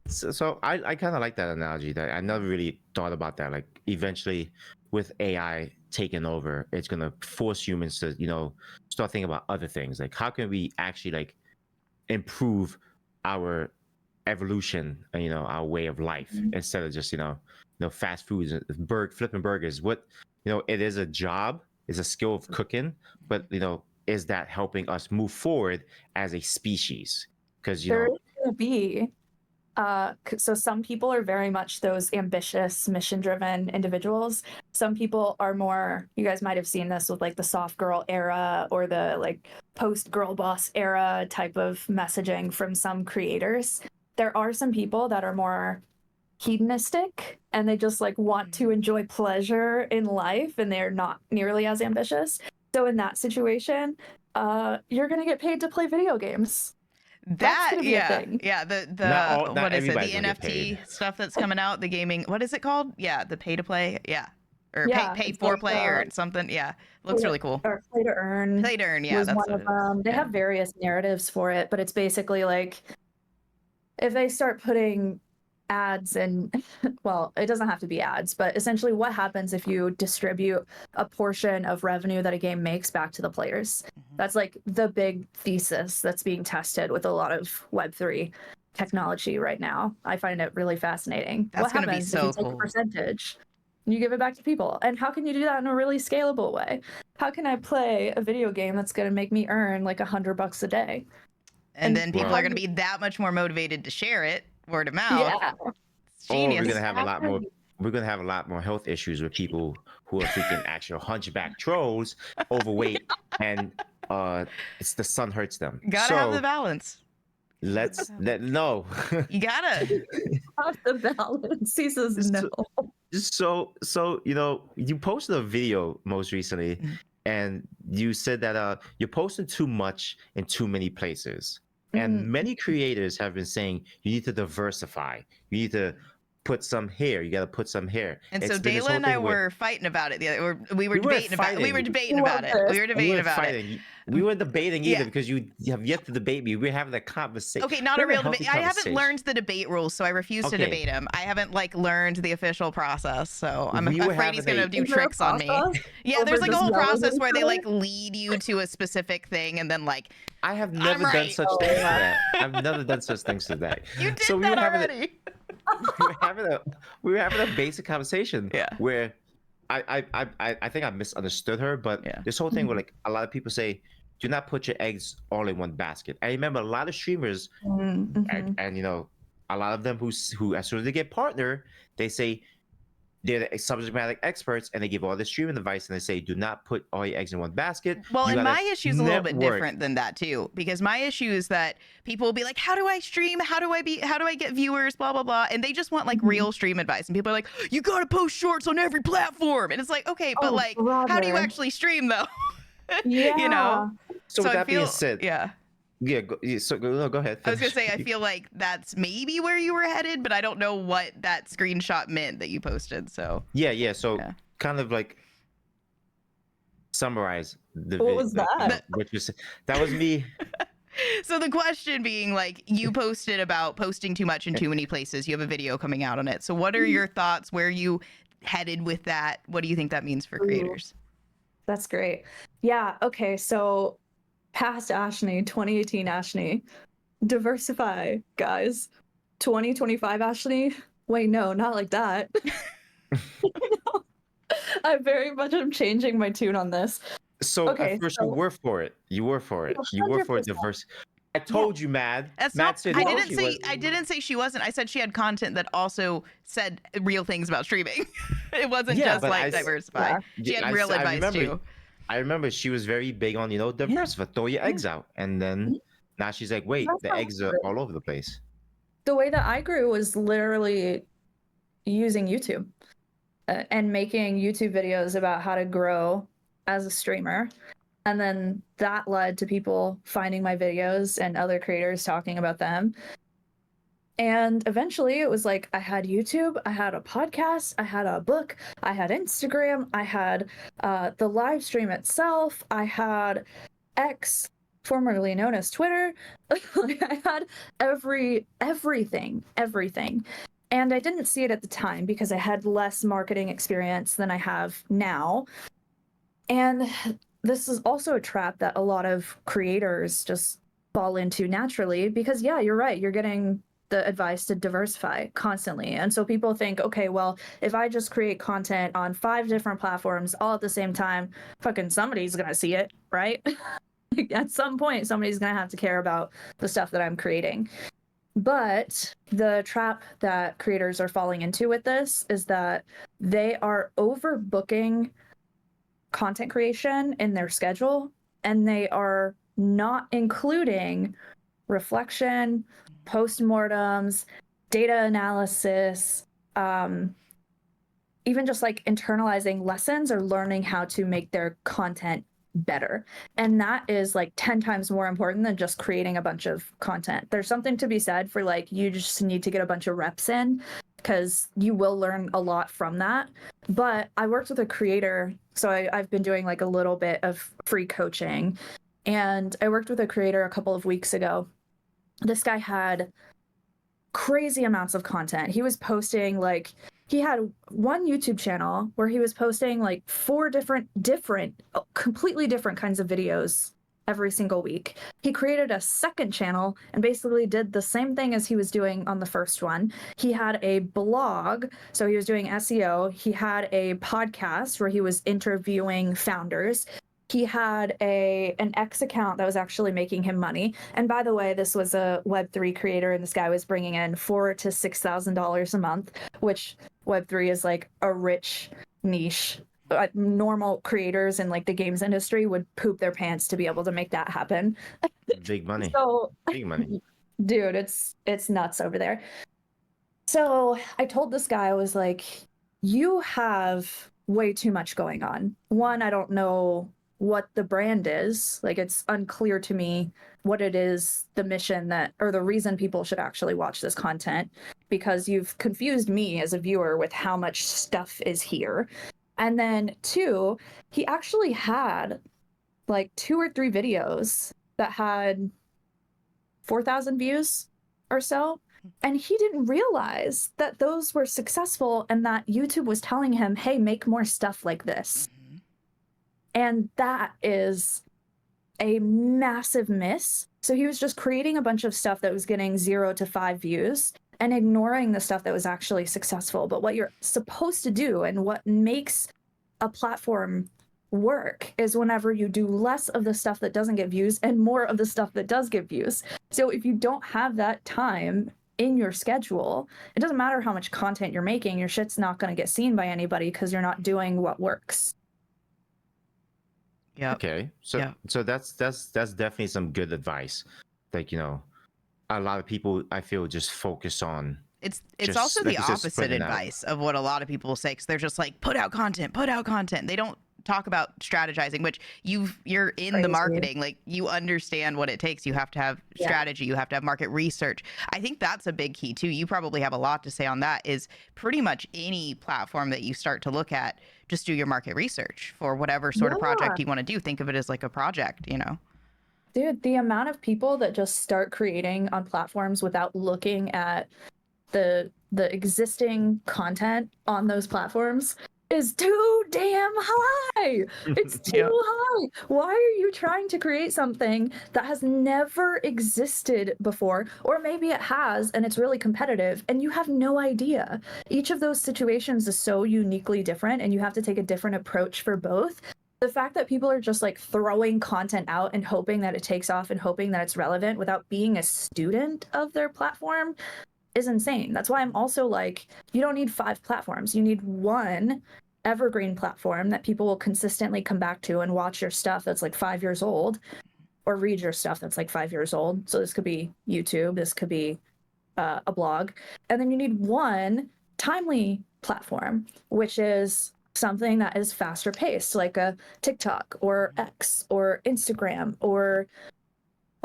So I kind of like that analogy. That I never really thought about that. Like, eventually, with AI taking over, it's gonna force humans to, you know, start thinking about other things. Like, how can we actually like improve our evolution, you know, our way of life, instead of just, you know, fast foods, flipping burgers. What, you know, it is a job, it's a skill of cooking, but, you know, is that helping us move forward as a species? Because, you There know, is going to be so some people are very much those ambitious, mission-driven individuals. Some people are more, you guys might have seen this with like the soft girl era or the like post girl boss era type of messaging from some creators. There are some people that are more hedonistic and they just like want to enjoy pleasure in life, and they're not nearly as ambitious. So in that situation, you're gonna get paid to play video games. That's gonna be a thing. Not what is it? The everybody's gonna get paid. NFT stuff that's coming out, the gaming. What is it called? Yeah, the pay to play. Yeah, or pay It's for like, play or something. Yeah, looks really cool. Or play to earn. Play to earn. Yeah, was that's one what of it is. them. They have various narratives for it, but it's basically like if they start putting ads and well, it doesn't have to be ads, but essentially what happens if you distribute a portion of revenue that a game makes back to the players. That's like the big thesis that's being tested with a lot of Web3 technology right now. I find it really fascinating. That's what gonna be happens so if you take cool. a percentage and you give it back to people? And how can you do that in a really scalable way? How can I play a video game that's going to make me earn like $100 a day? And then people Well- are going to be that much more motivated to share it word of mouth. Yeah. It's Or genius. we're gonna have a lot more. We're gonna have a lot more health issues with people who are freaking actual hunchback trolls, overweight, and it's the sun hurts them. Gotta have the balance. No. You gotta. Have the balance. He says no. So you know, you posted a video most recently, and you said that you're posting too much in too many places. And many creators have been saying you need to diversify. You need to put some here. You got to put some here. And so Dayla and I were fighting about it. We were debating about it. We were debating about it. We were debating about it. We weren't debating either Yeah. because you have yet to debate me. We're having a conversation. Okay, not a real debate. I haven't conversation. learned the debate rules, so I refuse to Okay. debate him. I haven't like learned the official process, so I'm We were afraid he's having gonna a- do Is there a tricks on me. process Yeah, over there's like a just whole yelling at process each where they other? like lead you to a specific thing, and then like I have never done right. such things to that. I've never done such things to that. you did So we that were having already. we were having a basic conversation Yeah. where I think I misunderstood her, but Yeah. this whole thing where like a lot of people say, do not put your eggs all in one basket. I remember a lot of streamers and you know, a lot of them who as soon as they get partner, they say, they're the subject matter experts, and they give all the streaming advice, and they say, do not put all your eggs in one basket. Well, You and gotta my issue is a little bit network. different than that too, because my issue is that people will be like, how do I stream? How do I get viewers? Blah, blah, blah. And they just want like real stream advice. And people are like, you got to post shorts on every platform. And it's like, okay, but Oh, like, how do you brother. actually stream though? Yeah. You know? So with I that feel, being said, yeah. yeah, go ahead. I was going to finish. say, I feel like that's maybe where you were headed, but I don't know what that screenshot meant that you posted. So, Yeah. So Yeah. kind of like summarize the What was that? what you said. That was me. So the question being like, you posted about posting too much in too many places. You have a video coming out on it. So what are your thoughts? Where are you headed with that? What do you think that means for creators? That's great. Yeah. Okay. So past Ashni, 2018 Ashni, diversify, guys. 2025 Ashni. Wait, no, not like that. I very much am changing my tune on this. So Okay, at first so- you were for it. You were for it. You were for 100%. diverse. I told you, Mad. That's Mad not. said I no, didn't she say. was- I didn't say she wasn't. I said she had content that also said real things about streaming. It wasn't Yeah, just but like I- diversify. She had real advice too. I remember she was very big on, diversify, throw your eggs out. And then now she's like, wait, That's the not eggs are true. all over the place. The way that I grew was literally using YouTube and making YouTube videos about how to grow as a streamer. And then that led to people finding my videos and other creators talking about them. And eventually it was like I had YouTube, I had a podcast, I had a book, I had Instagram, I had the live stream itself, I had X, formerly known as Twitter. I had everything. And I didn't see it at the time because I had less marketing experience than I have now. And this is also a trap that a lot of creators just fall into naturally because, yeah, you're right. You're getting the advice to diversify constantly. And so people think, okay, well, if I just create content on 5 different platforms all at the same time, fucking somebody's going to see it, right? At some point, somebody's going to have to care about the stuff that I'm creating. But the trap that creators are falling into with this is that they are overbooking content creation in their schedule, and they are not including reflection, postmortems, data analysis, even just like internalizing lessons or learning how to make their content better. And that is like 10 times more important than just creating a bunch of content. There's something to be said for like, you just need to get a bunch of reps in because you will learn a lot from that. But I worked with a creator, so I've been doing like a little bit of free coaching, and I worked with a creator a couple of weeks ago. This guy had crazy amounts of content. He was posting like, he had one YouTube channel where he was posting like 4 different, completely different kinds of videos every single week. He created a second channel and basically did the same thing as he was doing on the first one. He had a blog, so he was doing SEO. He had a podcast where he was interviewing founders. He had an X account that was actually making him money. And by the way, this was a Web3 creator, and this guy was bringing in $4,000 to $6,000 a month, which Web3 is like a rich niche. Normal creators in like the games industry would poop their pants to be able to make that happen. Big money. So, Big money. dude, it's nuts over there. So I told this guy, I was like, you have way too much going on. One, I don't know what the brand is. Like, it's unclear to me what it is, the mission that, or the reason people should actually watch this content, because you've confused me as a viewer with how much stuff is here. And then 2, he actually had like 2 or 3 videos that had 4,000 views or so. And he didn't realize that those were successful and that YouTube was telling him, hey, make more stuff like this. And that is a massive miss. So he was just creating a bunch of stuff that was getting 0 to 5 views and ignoring the stuff that was actually successful. But what you're supposed to do and what makes a platform work is whenever you do less of the stuff that doesn't get views and more of the stuff that does get views. So if you don't have that time in your schedule, it doesn't matter how much content you're making, your shit's not going to get seen by anybody because you're not doing what works. Yeah. Okay. So that's definitely some good advice. Like, you know, a lot of people I feel just focus on It's just, also like the you said, opposite spreading out. advice of what a lot of people will say, because they're just like, put out content, put out content. They don't talk about strategizing, which you're in the Crazy. marketing, like you understand what it takes. You have to have Yeah. strategy, you have to have market research. I think that's a big key too. You probably have a lot to say on that. Is pretty much any platform that you start to look at, just do your market research for whatever sort of project you want to do. Think of it as like a project, you know. Dude, the amount of people that just start creating on platforms without looking at the existing content on those platforms is too damn high. It's too Yeah. high. Why are you trying to create something that has never existed before? Or maybe it has and it's really competitive and you have no idea. Each of those situations is so uniquely different and you have to take a different approach for both. The fact that people are just like throwing content out and hoping that it takes off and hoping that it's relevant without being a student of their platform is insane. That's why I'm also like, you don't need 5 platforms. You need one evergreen platform that people will consistently come back to and watch your stuff that's like 5 years old, or read your stuff that's like 5 years old. So this could be YouTube, this could be a blog. And then you need one timely platform, which is something that is faster paced, like a TikTok or X or Instagram or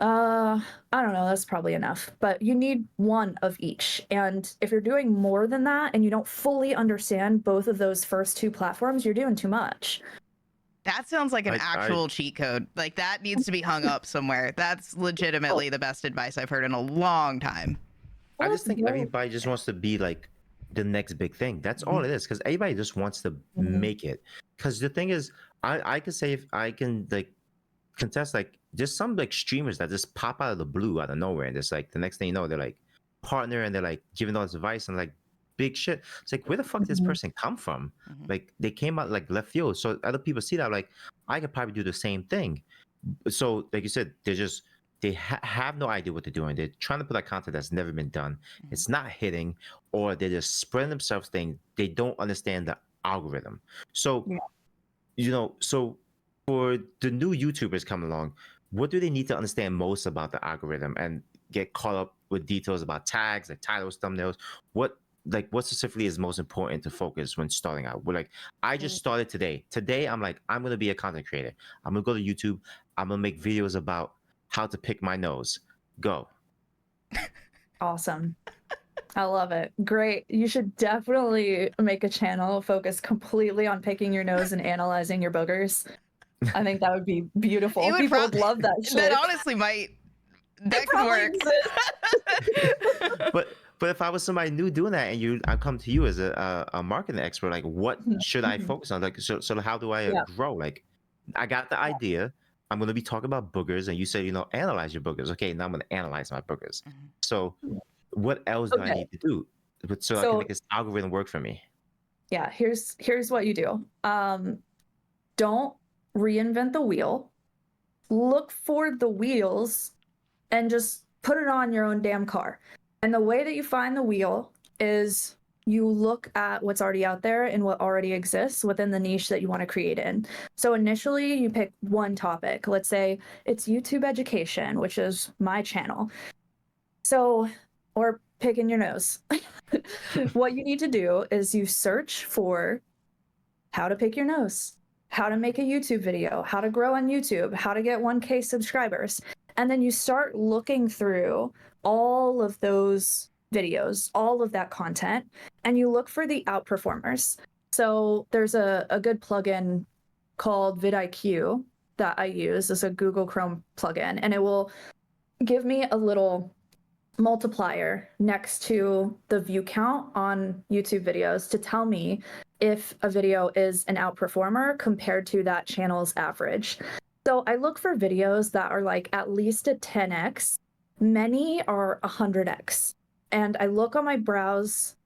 I don't know, that's probably enough. But you need one of each. And if you're doing more than that and you don't fully understand both of those first 2 platforms, you're doing too much. That sounds like an actual cheat code. Like that needs to be hung up somewhere. That's legitimately the best advice I've heard in a long time. I just think everybody just wants to be like the next big thing. That's all it is. Because everybody just wants to make it. Because the thing is, I could say, if I can like contest, like there's some like streamers that just pop out of the blue, out of nowhere, and just like the next thing you know, they're like partner and they're like giving all this advice and like big shit. It's like, where the fuck did this person come from? Like they came out like left field. So other people see that, like, I could probably do the same thing. So like you said, they have no idea what they're doing. They're trying to put out content that's never been done. It's not hitting, or they're just spreading themselves things. They don't understand the algorithm. So, you know, so for the new YouTubers coming along, what do they need to understand most about the algorithm and get caught up with details about tags, like titles, thumbnails? What specifically is most important to focus when starting out? We're like, I just started today. Today, I'm like, I'm going to be a content creator. I'm going to go to YouTube. I'm going to make videos about how to pick my nose. Go. Awesome. I love it. Great. You should definitely make a channel focused completely on picking your nose and analyzing your boogers. I think that would be beautiful. People would love that shit. That honestly might. That could work. But if I was somebody new doing that, and I come to you as a marketing expert, like, what should I focus on? Like, so how do I grow? Like, I got the idea. I'm going to be talking about boogers, and you said, you know, analyze your boogers. Okay, now I'm going to analyze my boogers. So what else do I need to do so I can make this algorithm work for me? Yeah, here's what you do. Don't reinvent the wheel. Look for the wheels and just put it on your own damn car. And the way that you find the wheel is you look at what's already out there and what already exists within the niche that you want to create in. So initially you pick one topic. Let's say it's YouTube education, which is my channel. So, or picking your nose. What you need to do is you search for how to pick your nose, how to make a YouTube video, how to grow on YouTube, how to get 1K subscribers. And then you start looking through all of those videos, all of that content, and you look for the outperformers. So there's a good plugin called vidIQ that I use. It's a Google Chrome plugin, and it will give me a little multiplier next to the view count on YouTube videos to tell me if a video is an outperformer compared to that channel's average. So I look for videos that are like at least a 10x. Many are 100x. And I look on my browse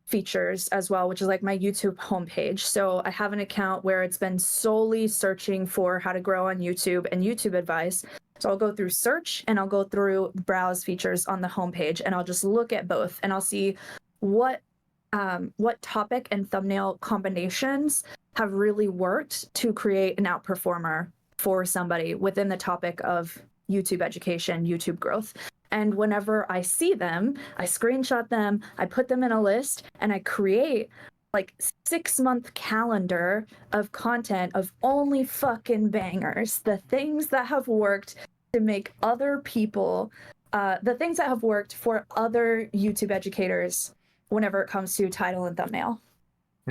features as well, which is like my YouTube homepage. So I have an account where it's been solely searching for how to grow on YouTube and YouTube advice. So I'll go through search and I'll go through browse features on the homepage, and I'll just look at both, and I'll see what topic and thumbnail combinations have really worked to create an outperformer for somebody within the topic of YouTube education, YouTube growth. And whenever I see them, I screenshot them, I put them in a list, and I create like 6-month calendar of content of only fucking bangers, the things that have worked to make other people, the things that have worked for other YouTube educators whenever it comes to title and thumbnail.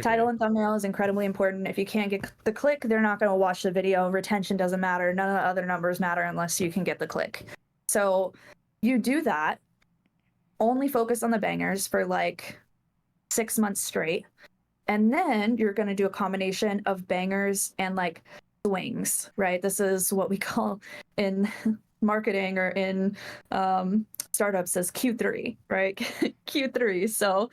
Title and thumbnail is incredibly important. If you can't get the click, they're not going to watch the video. Retention doesn't matter. None of the other numbers matter unless you can get the click. So you do that, only focus on the bangers for like 6 months straight. And then you're going to do a combination of bangers and like swings, right? This is what we call in marketing or in startups as Q3, right? Q3. So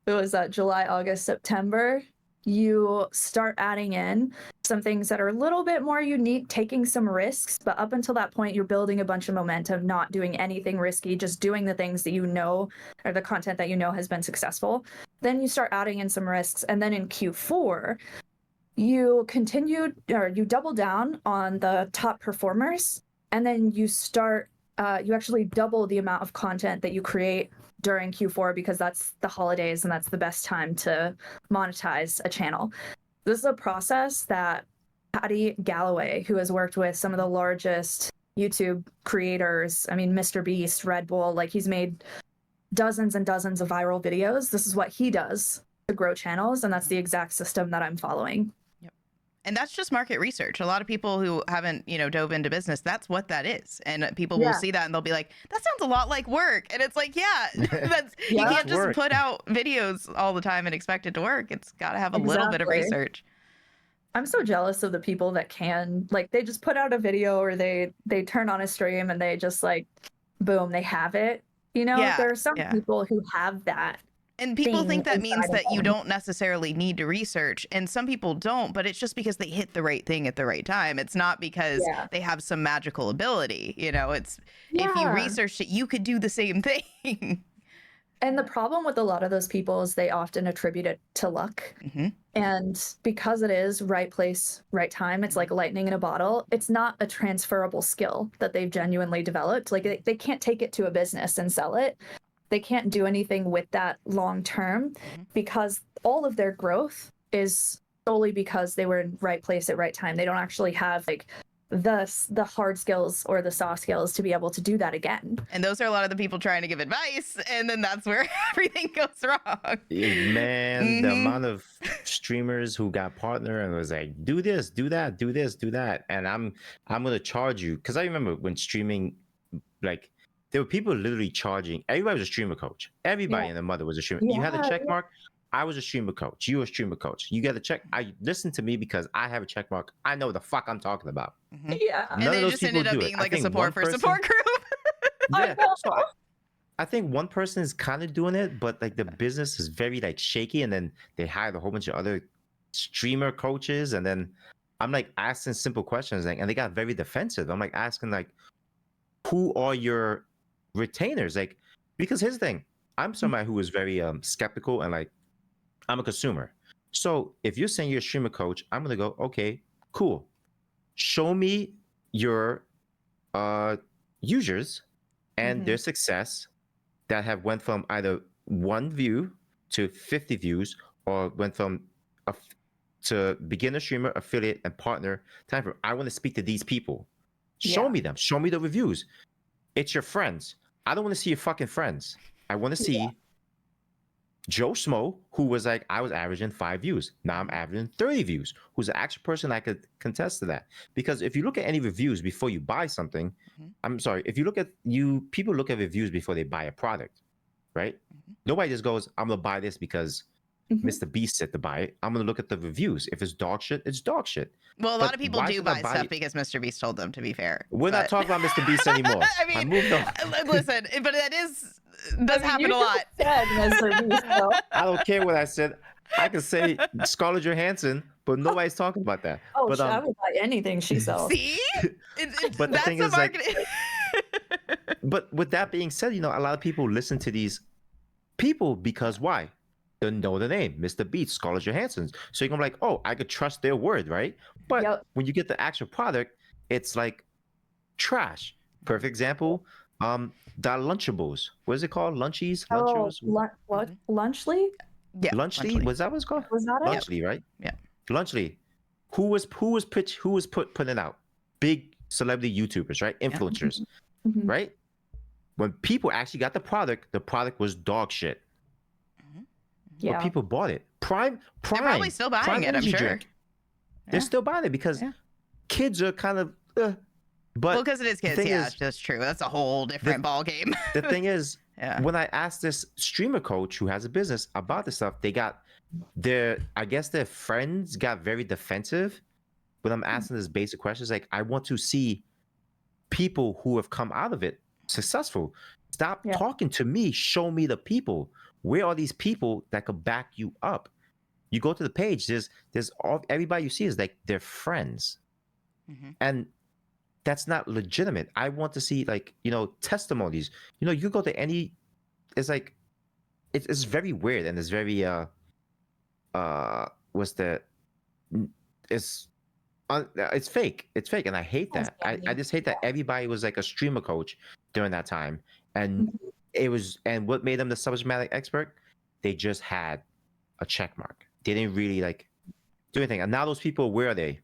it was July, August, September. You start adding in some things that are a little bit more unique, taking some risks, but up until that point, you're building a bunch of momentum, not doing anything risky, just doing the things that you know, or the content that you know has been successful. Then you start adding in some risks. And then in Q4, you continue, or you double down on the top performers. And then you start, you actually double the amount of content that you create during Q4, because that's the holidays and that's the best time to monetize a channel. This is a process that Patty Galloway, who has worked with some of the largest YouTube creators, I mean, Mr. Beast, Red Bull, like he's made dozens and dozens of viral videos. This is what he does to grow channels, and that's the exact system that I'm following. And that's just market research. A lot of people who haven't, dove into business, that's what that is. And people will see that and they'll be like, that sounds a lot like work. And it's like, you can't just put out videos all the time and expect it to work. It's got to have a little bit of research. I'm so jealous of the people that can, like, they just put out a video or they turn on a stream and they just like, boom, they have it. There are some people who have that. And people think that means that you don't necessarily need to research, and some people don't, but it's just because they hit the right thing at the right time. It's not because they have some magical ability. It's if you researched it, you could do the same thing. And the problem with a lot of those people is they often attribute it to luck. Mm-hmm. And because it is right place, right time, it's like lightning in a bottle. It's not a transferable skill that they've genuinely developed. Like they can't take it to a business and sell it. They can't do anything with that long term, because all of their growth is solely because they were in right place at right time. They don't actually have like the hard skills or the soft skills to be able to do that again. And those are a lot of the people trying to give advice, and then that's where everything goes wrong. Man, the amount of streamers who got partner and was like, do this, do that, do this, do that, and I'm gonna charge you, because I remember when streaming, like, there were people literally charging. Everybody was a streamer coach. Everybody and their mother was a streamer. You had a check mark. I was a streamer coach. You were a streamer coach. You got a check. Listen to me because I have a check mark. I know what the fuck I'm talking about. Mm-hmm. Yeah. None and they just ended up being like a support for support group. Yeah. I think one person is kind of doing it, but like the business is very like shaky, and then they hired a whole bunch of other streamer coaches, and then I'm like asking simple questions, like, and they got very defensive. I'm like asking like, who are your retainers? Like, because here's the thing, I'm somebody who is very skeptical, and like, I'm a consumer. So if you're saying you're a streamer coach, I'm gonna go, okay, cool, show me your users and their success that have went from either 1 view to 50 views, or went from to beginner streamer, affiliate, and partner time frame. I want to speak to these people. Show me them. Show me the reviews. It's your friends. I don't want to see your fucking friends. I want to see Joe Smo, who was like, I was averaging 5 views. Now I'm averaging 30 views. Who's an actual person I could contest to that. Because if you look at any reviews before you buy something, I'm sorry, if you look at people look at reviews before they buy a product, right? Nobody just goes, I'm gonna buy this because Mr. Beast said to buy it. I'm gonna look at the reviews. If it's dog shit, it's dog shit. Well, a lot of people do buy stuff because Mr. Beast told them, to be fair. We're not talking about Mr. Beast anymore. I moved on. Listen, but that does happen a lot. Said Mr. Beast, though. I don't care what I said. I could say Scarlett Johansson, but nobody's talking about that. Oh, But I would buy anything she sells. See, but the that's thing the is, like, marketing. but with that being said, a lot of people listen to these people because why? They know the name, Mr. Beats, Scarlett Johansson. So you're gonna be like, oh, I could trust their word, right? But Yep. when you get the actual product, it's like trash. Perfect example, the Lunchables. What is it called? Lunchies? Oh, Lunchables? what? Lunchly? Yeah, Lunchly? Was that what it's called? Was that it? Lunchly, right? Yeah. Lunchly. Who was putting it out? Big celebrity YouTubers, right? Influencers, Mhm. right? When people actually got the product was dog shit. Yeah. But people bought it. Prime. They're probably still buying Prime it, I'm energy sure. drink. They're still buying it because Yeah. kids are kind of. But Well, because it is kids. thing Yeah, is- that's true. That's a whole different ball game. the thing is, Yeah. when I asked this streamer coach who has a business about this stuff, they got I guess their friends got very defensive when I'm asking this basic questions. Like, I want to see people who have come out of it successful. Stop Yeah. talking to me. Show me the people. Where are these people that could back you up? You go to the page. There's everybody you see is like their friends, and that's not legitimate. I want to see, like, testimonies. You go to any. It's like it's very weird, and it's very what's the it's fake. It's fake, and I hate that. I just hate that everybody was like a streamer coach during that time, and what made them the subject matter expert? They just had a check mark. They didn't really like do anything. And now those people, where are they?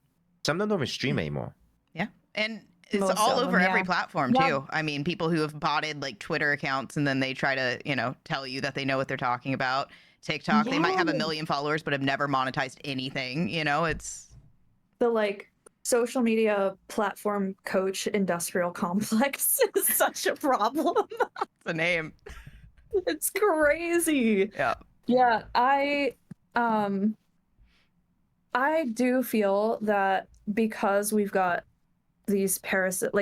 Some of them don't even stream anymore. Yeah, and it's Most all of over them, every yeah. platform Yeah. too. I mean, people who have botted like Twitter accounts and then they try to, tell you that they know what they're talking about. TikTok, they might have a Yeah. million followers but have never monetized anything. It's The like social media platform coach industrial complex is such a problem. the name. It's crazy. Yeah. Yeah, I do feel that because we've got these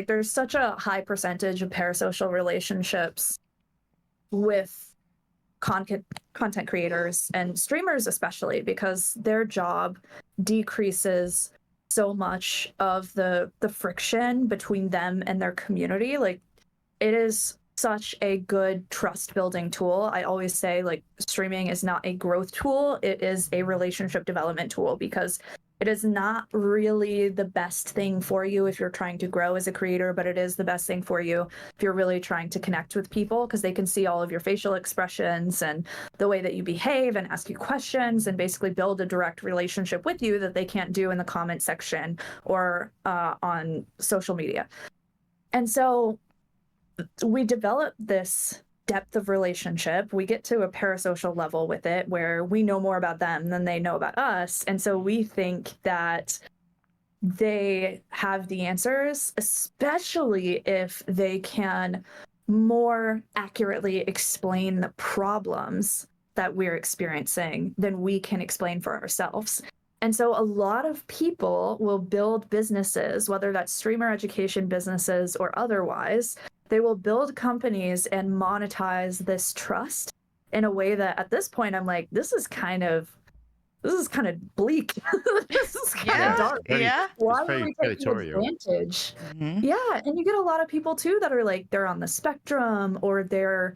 there's such a high percentage of parasocial relationships with content creators and streamers, especially because their job decreases so much of the friction between them and their community. Like, it is such a good trust building tool. I always say, like, streaming is not a growth tool, it is a relationship development tool, because it is not really the best thing for you if you're trying to grow as a creator, but it is the best thing for you if you're really trying to connect with people, because they can see all of your facial expressions and the way that you behave and ask you questions and basically build a direct relationship with you that they can't do in the comment section or on social media. And so we develop this depth of relationship. We get to a parasocial level with it where we know more about them than they know about us. And so we think that they have the answers, especially if they can more accurately explain the problems that we're experiencing than we can explain for ourselves. And so a lot of people will build businesses, whether that's streamer education businesses or otherwise. They will build companies and monetize this trust in a way that at this point I'm like, this is kind of bleak. This is kind of dark. Yeah. Why It's are very we taking territorial. advantage? Mhm. Yeah, and you get a lot of people too that are like, they're on the spectrum, or they're,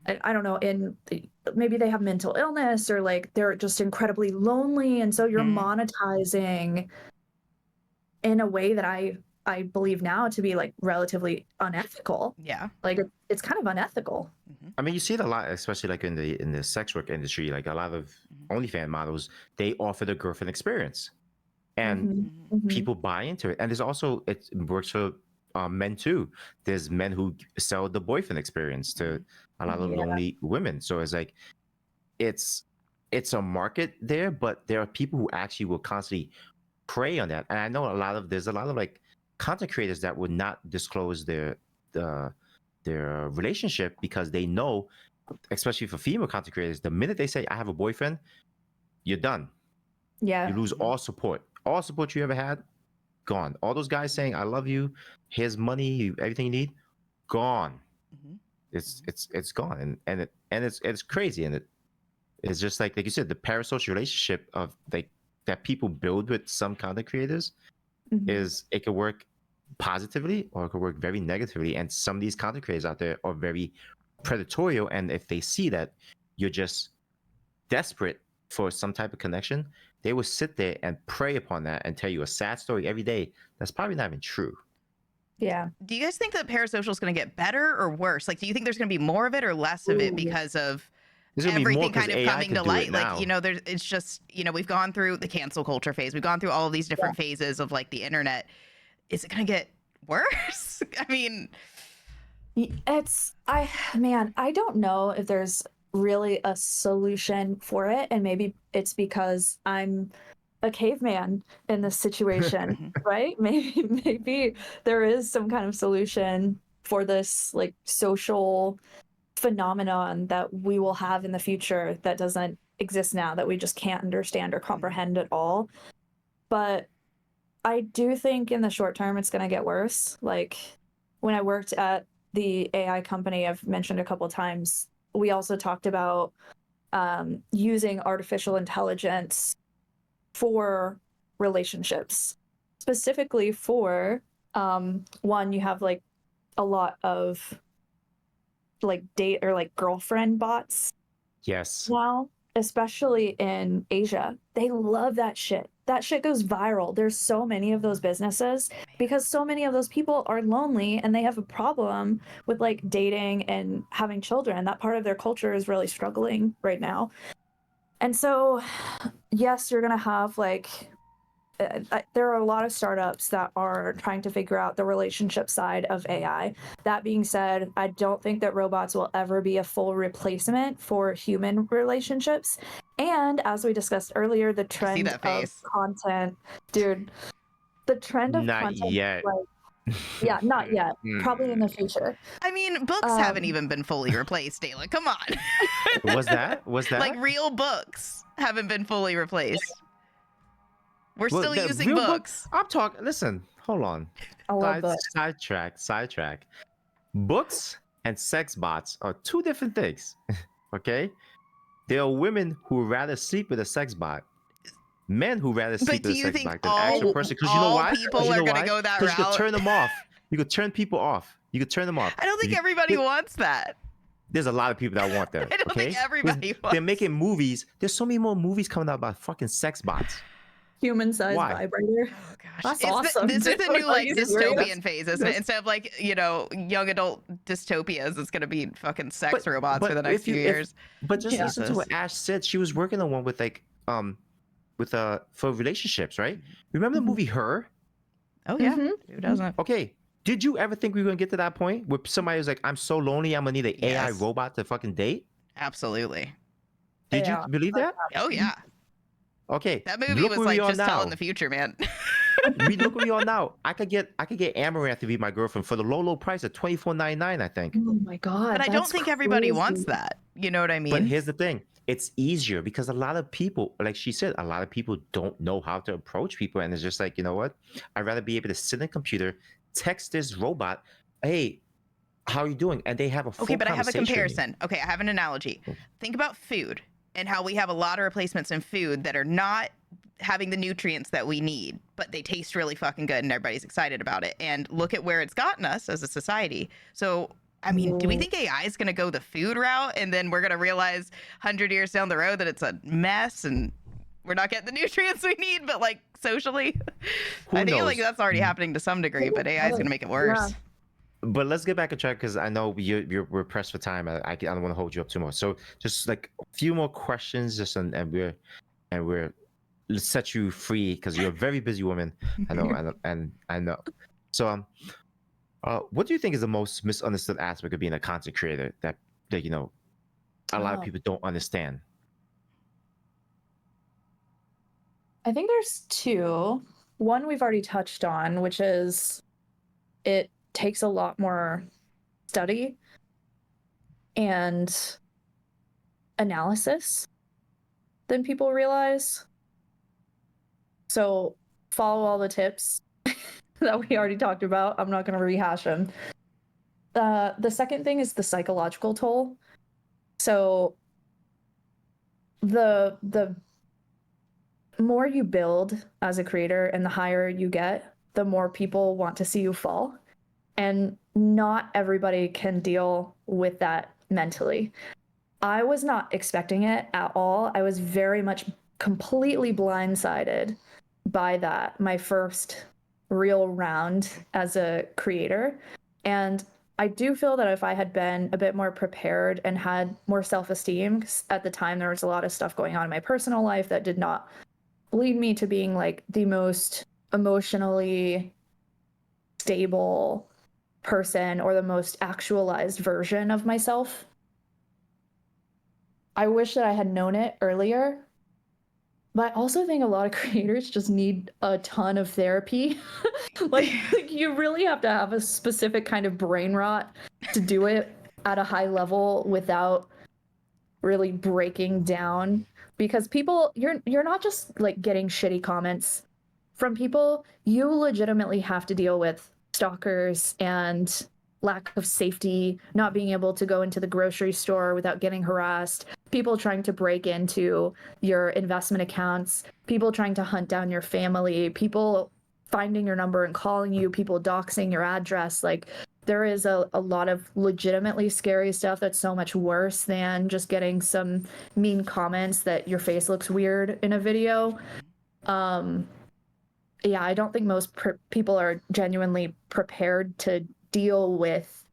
I don't know, maybe they have mental illness, or like they're just incredibly lonely, and so you're monetizing in a way that I believe now to be like relatively unethical. Yeah. Like it's kind of unethical. I mean, you see it a lot, especially like in the sex work industry. Like, a lot of OnlyFans models, they offer the girlfriend experience, and Mhm. people buy into it. And there's also, it works for men too. There's men who sell the boyfriend experience to a lot of lonely women. So it's like it's a market there, but there are people who actually will constantly prey on that. And I know there's a lot of like content creators that would not disclose their relationship, because they know, especially for female content creators, the minute they say I have a boyfriend, you're done. Yeah. You lose all support you ever had, gone. All those guys saying I love you, here's money, everything you need, gone. It's gone, and it's crazy, and It's just like you said, the parasocial relationship of like that people build with some content creators Mhm. is it could work positively or it could work very negatively. And some of these content creators out there are very predatory, and if they see that you're just desperate for some type of connection, they will sit there and prey upon that and tell you a sad story every day that's probably not even true. Yeah. Do you guys think that Parasocial is going to get better or worse? Like, do you think there's going to be more of it or less of it Ooh. because of There's gonna be more everything because kind of AI coming can to do light? it Like, now. you know, it's just, you know, we've gone through the cancel culture phase. We've gone through all of these different phases of like the internet. Is it going to get worse? I mean, I don't know if there's really a solution for it, and maybe it's because I'm a caveman in this situation, right? Maybe there is some kind of solution for this like social phenomenon that we will have in the future that doesn't exist now, that we just can't understand or comprehend at all. But I do think in the short term it's going to get worse. Like when I worked at the AI company I've mentioned a couple times, we also talked about using artificial intelligence for relationships, specifically for one, you have like a lot of like date or like girlfriend bots Yes. now, especially in Asia. They love that shit. That shit goes viral. There's so many of those businesses because so many of those people are lonely and they have a problem with like dating and having children. That part of their culture is really struggling right now. And so, yes, you're going to have like there are a lot of startups that are trying to figure out the relationship side of AI. That being said, I don't think that robots will ever be a full replacement for human relationships. And as we discussed earlier, the trend that of face. content, dude, the trend of Not content, yet. like, yeah, not yet. Probably in the future. I mean, books haven't even been fully replaced, Dayla. Come on. Was that? Like real books haven't been fully replaced. We're Well, still the using real books. I'm talking. Listen, hold on. I love books. Sidetrack. Books and sex bots are two different things. Okay, there are women who would rather sleep with a sex bot, men who rather But sleep do with a you sex think bot than actual person. Because you know all why? people are going to go that Because you could route? turn them off. You could turn people off. You could turn them off. I don't think everybody wants that. There's a lot of people that want that. I don't okay? think everybody wants. They're making movies. There's so many more movies coming out about fucking sex bots. Human-sized Why? vibrator. Oh gosh, That's awesome. This is the new Are like you serious? dystopian phase, isn't it? Instead of like, you know, young adult dystopias, it's gonna be fucking sex robots for the next few years. But just listen to Jesus. what Ash said. She was working on one with like for relationships, right? Remember the movie Her? Oh yeah, Mhm. who doesn't? Okay. Did you ever think we were gonna get to that point where somebody was like, "I'm so lonely, I'm gonna need an AI Yes. robot to fucking date"? Absolutely. Did Yeah. you believe that? Oh yeah, Okay. that movie look was where we like are just now. telling the future, man. Look where we are now. I could get Amaranth to be my girlfriend for the low price of $24.99, I think. Oh my god. But I don't that's think everybody wants crazy. that. You know what I mean? But here's the thing. It's easier because a lot of people, like she said, a lot of people don't know how to approach people. And it's just like, you know what? I'd rather be able to sit in a computer, text this robot, hey, how are you doing? And they have a full Okay, but I have a conversation. comparison. Okay, I have an analogy. Think about food and how we have a lot of replacements in food that are not having the nutrients that we need, but they taste really fucking good and everybody's excited about it. And look at where it's gotten us as a society. So, I mean, do we think AI is going to go the food route and then we're going to realize 100 years down the road that it's a mess and we're not getting the nutrients we need, but like socially? Who I feel knows? like that's already happening to some degree, but AI is going to make it worse. Yeah. But let's get back on track because I know we're pressed for time. I don't want to hold you up too much. So just like a few more questions, just and we're let's set you free because you're a very busy woman. I know, and I know. So what do you think is the most misunderstood aspect of being a content creator that you know a lot of people don't understand? I think there's two. One we've already touched on, which is it takes a lot more study and analysis than people realize. So follow all the tips that we already talked about. I'm not going to rehash them. The second thing is the psychological toll. So the more you build as a creator and the higher you get, the more people want to see you fall. And not everybody can deal with that mentally. I was not expecting it at all. I was very much completely blindsided by that, my first real round as a creator. And I do feel that if I had been a bit more prepared and had more self-esteem, 'cause at the time there was a lot of stuff going on in my personal life that did not lead me to being like the most emotionally stable person or the most actualized version of myself. I wish that I had known it earlier. But I also think a lot of creators just need a ton of therapy. like you really have to have a specific kind of brain rot to do it at a high level without really breaking down, because people, you're not just like getting shitty comments from people. You legitimately have to deal with stalkers and lack of safety, not being able to go into the grocery store without getting harassed, people trying to break into your investment accounts, people trying to hunt down your family, people finding your number and calling you, people doxing your address. Like, there is a lot of legitimately scary stuff that's so much worse than just getting some mean comments that your face looks weird in a video. Yeah, I don't think most people are genuinely prepared to deal with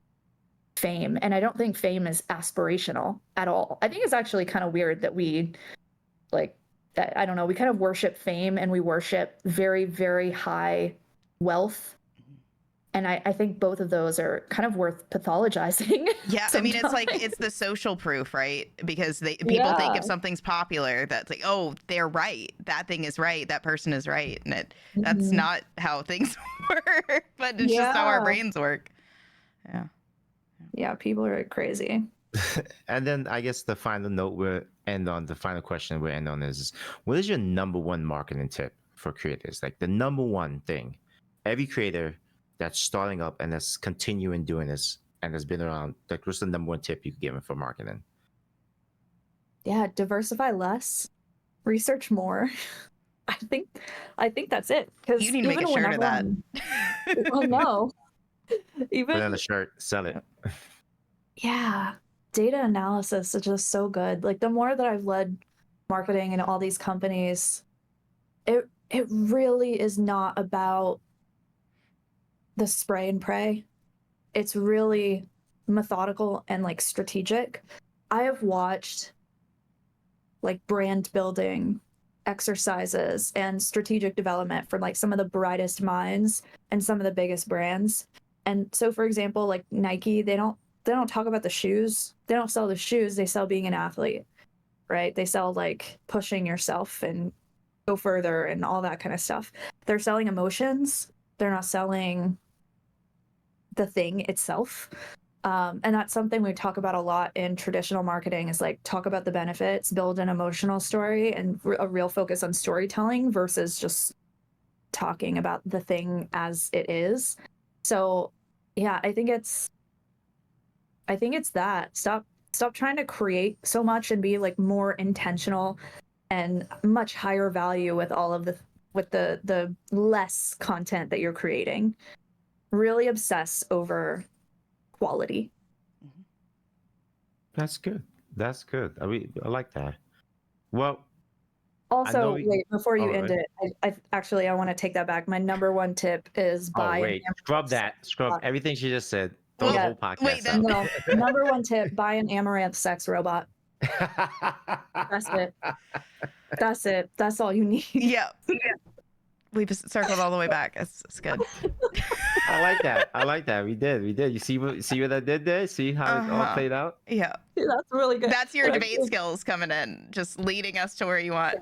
fame. And I don't think fame is aspirational at all. I think it's actually kind of weird that we, like, I don't know, we kind of worship fame and we worship very, very high wealth. And I think both of those are kind of worth pathologizing. Yeah, sometimes. I mean, it's like, it's the social proof, right? Because people think if something's popular, that's like, oh, they're right. That thing is right. That person is right. And that's not how things work, but it's just how our brains work. Yeah. Yeah, people are crazy. And then I guess the final note we'll end on, the final question we'll end on is, what is your number one marketing tip for creators? Like the number one thing every creator that's starting up and that's continuing doing this and has been around, like, what's the number one tip you could give them for marketing? Yeah, diversify less, research more. I think that's it. Because you need to make a shirt of that. I know. Put on a shirt, sell it. Yeah, data analysis is just so good. Like, the more that I've led marketing in all these companies, it really is not about the spray and pray. It's really methodical and like strategic. I have watched like brand building exercises and strategic development from like some of the brightest minds and some of the biggest brands. And so, for example, like Nike, they don't talk about the shoes. They don't sell the shoes. They sell being an athlete, right? They sell like pushing yourself and go further and all that kind of stuff. They're selling emotions. They're not selling the thing itself. And that's something we talk about a lot in traditional marketing, is like, talk about the benefits, build an emotional story, and a real focus on storytelling versus just talking about the thing as it is. So yeah, I think it's that. Stop trying to create so much and be like more intentional and much higher value with all of the less content that you're creating. Really obsess over quality. That's good. I like that. Well, also, wait, before you end it, I want to take that back. My number one tip is buy scrub everything she just said. The whole podcast. No, number one tip: buy an amaranth sex robot. That's it. That's all you need. Yeah. We've circled all the way back. It's good. I like that. We did. You see what I did there? See how it all played out? Yeah. That's really good. That's your debate skills coming in, just leading us to where you want.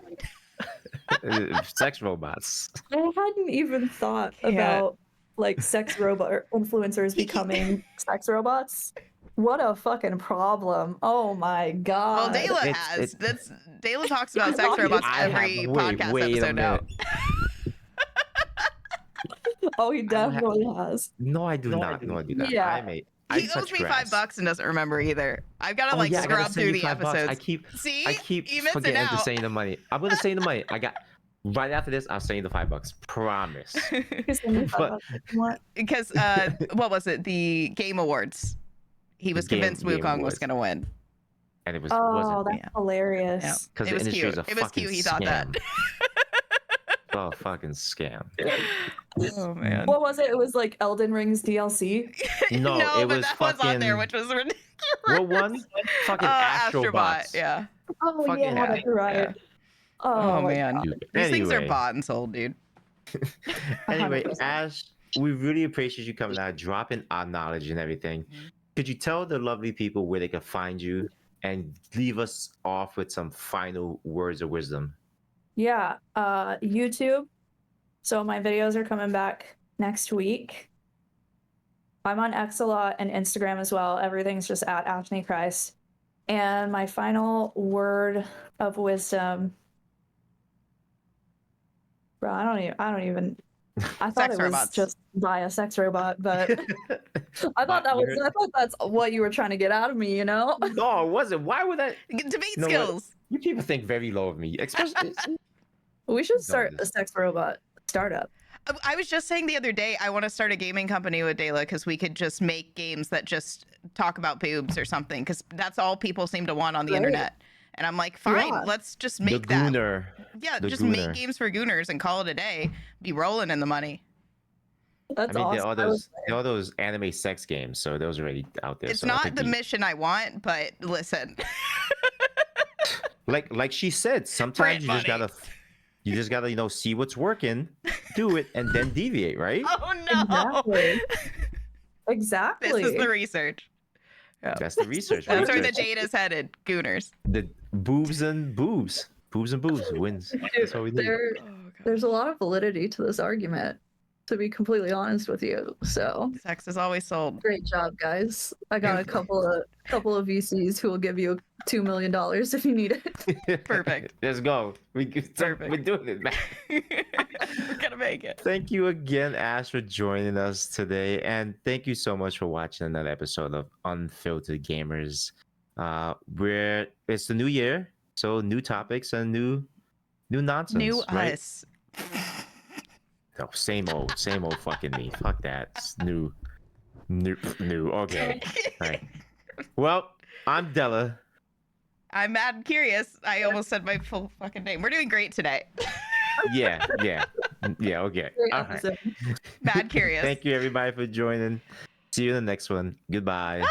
Sex robots. I hadn't even thought about like sex robot or influencers becoming sex robots. What a fucking problem. Oh my god. Well, Dayla has. Dayla talks about sex robots every podcast episode now. Oh, he definitely has. No, I do not. No, I do not. Yeah. I'm a He owes me $5 and doesn't remember either. I've got to I gotta scrub send through you the $5. episodes. I keep You missing forgetting to out. send you the money. I'm gonna send you the money. I got right after this. I'll send you the $5. Promise. But Because what was it? The Game Awards. He was convinced Game Wukong was Awards. going to win. And it Oh, wasn't. that's Yeah. hilarious. Yeah. Because It the was industry cute. is a It was fucking cute. He scam. thought that. Oh, fucking scam. Oh man. What was it? It was like Elden Ring's DLC. No, no, it but was that was on there, fucking- which was ridiculous. What one? Fucking Astrobot. Astrobot. Yeah. Oh Fucking yeah, that's right. yeah. Oh, Oh my man. God. These things are Anyway. bought and sold, dude. Anyway, 100%. Ash, we really appreciate you coming out, dropping our knowledge and everything. Could you tell the lovely people where they can find you and leave us off with some final words of wisdom? Yeah, YouTube. So my videos are coming back next week. I'm on X a lot and Instagram as well. Everything's just at Ashnichrist. And my final word of wisdom. Bro, I don't even. I thought Sex it was robots. just buy a sex robot, but I thought that's what you were trying to get out of me, you know? No, it wasn't. Why would I? Debate You know what? skills. You people think very low of me, especially. We should start a this. sex robot startup. I was just saying the other day, I want to start a gaming company with Dayla because we could just make games that just talk about boobs or something because that's all people seem to want on the Right. internet. And I'm like, fine, Yeah. let's just The make that. Gooner. Yeah, the just Gooner. make games for Gooners and call it a day. Be rolling in the money. That's I mean, awesome. there are those anime sex games, so those are already out there. It's so I not think the you- mission I want, but listen. like she said, sometimes Brand you just gotta see what's working, do it, and then deviate, right? Oh no. Exactly. This is the research. Yeah. That's the research. That's where the research. data's headed. Gooners. The boobs and boobs wins. That's what we need. There's a lot of validity to this argument, to be completely honest with you. So Sex is always sold. great job, guys. I got a couple of VCs who will give you $2 million if you need it. Perfect. Let's go. Perfect. We're doing it, man. We're gonna make it. Thank you again, Ash, for joining us today, and thank you so much for watching another episode of Unfiltered Gamers. Where it's the new year, so new topics and new nonsense. New right? us. No, same old fucking me. Fuck that. It's new. Okay. Right. Well, I'm Della. I'm mad and curious. I almost said my full fucking name. We're doing great today. Yeah. Okay. Great All right. episode. Mad curious. Thank you, everybody, for joining. See you in the next one. Goodbye. Bye.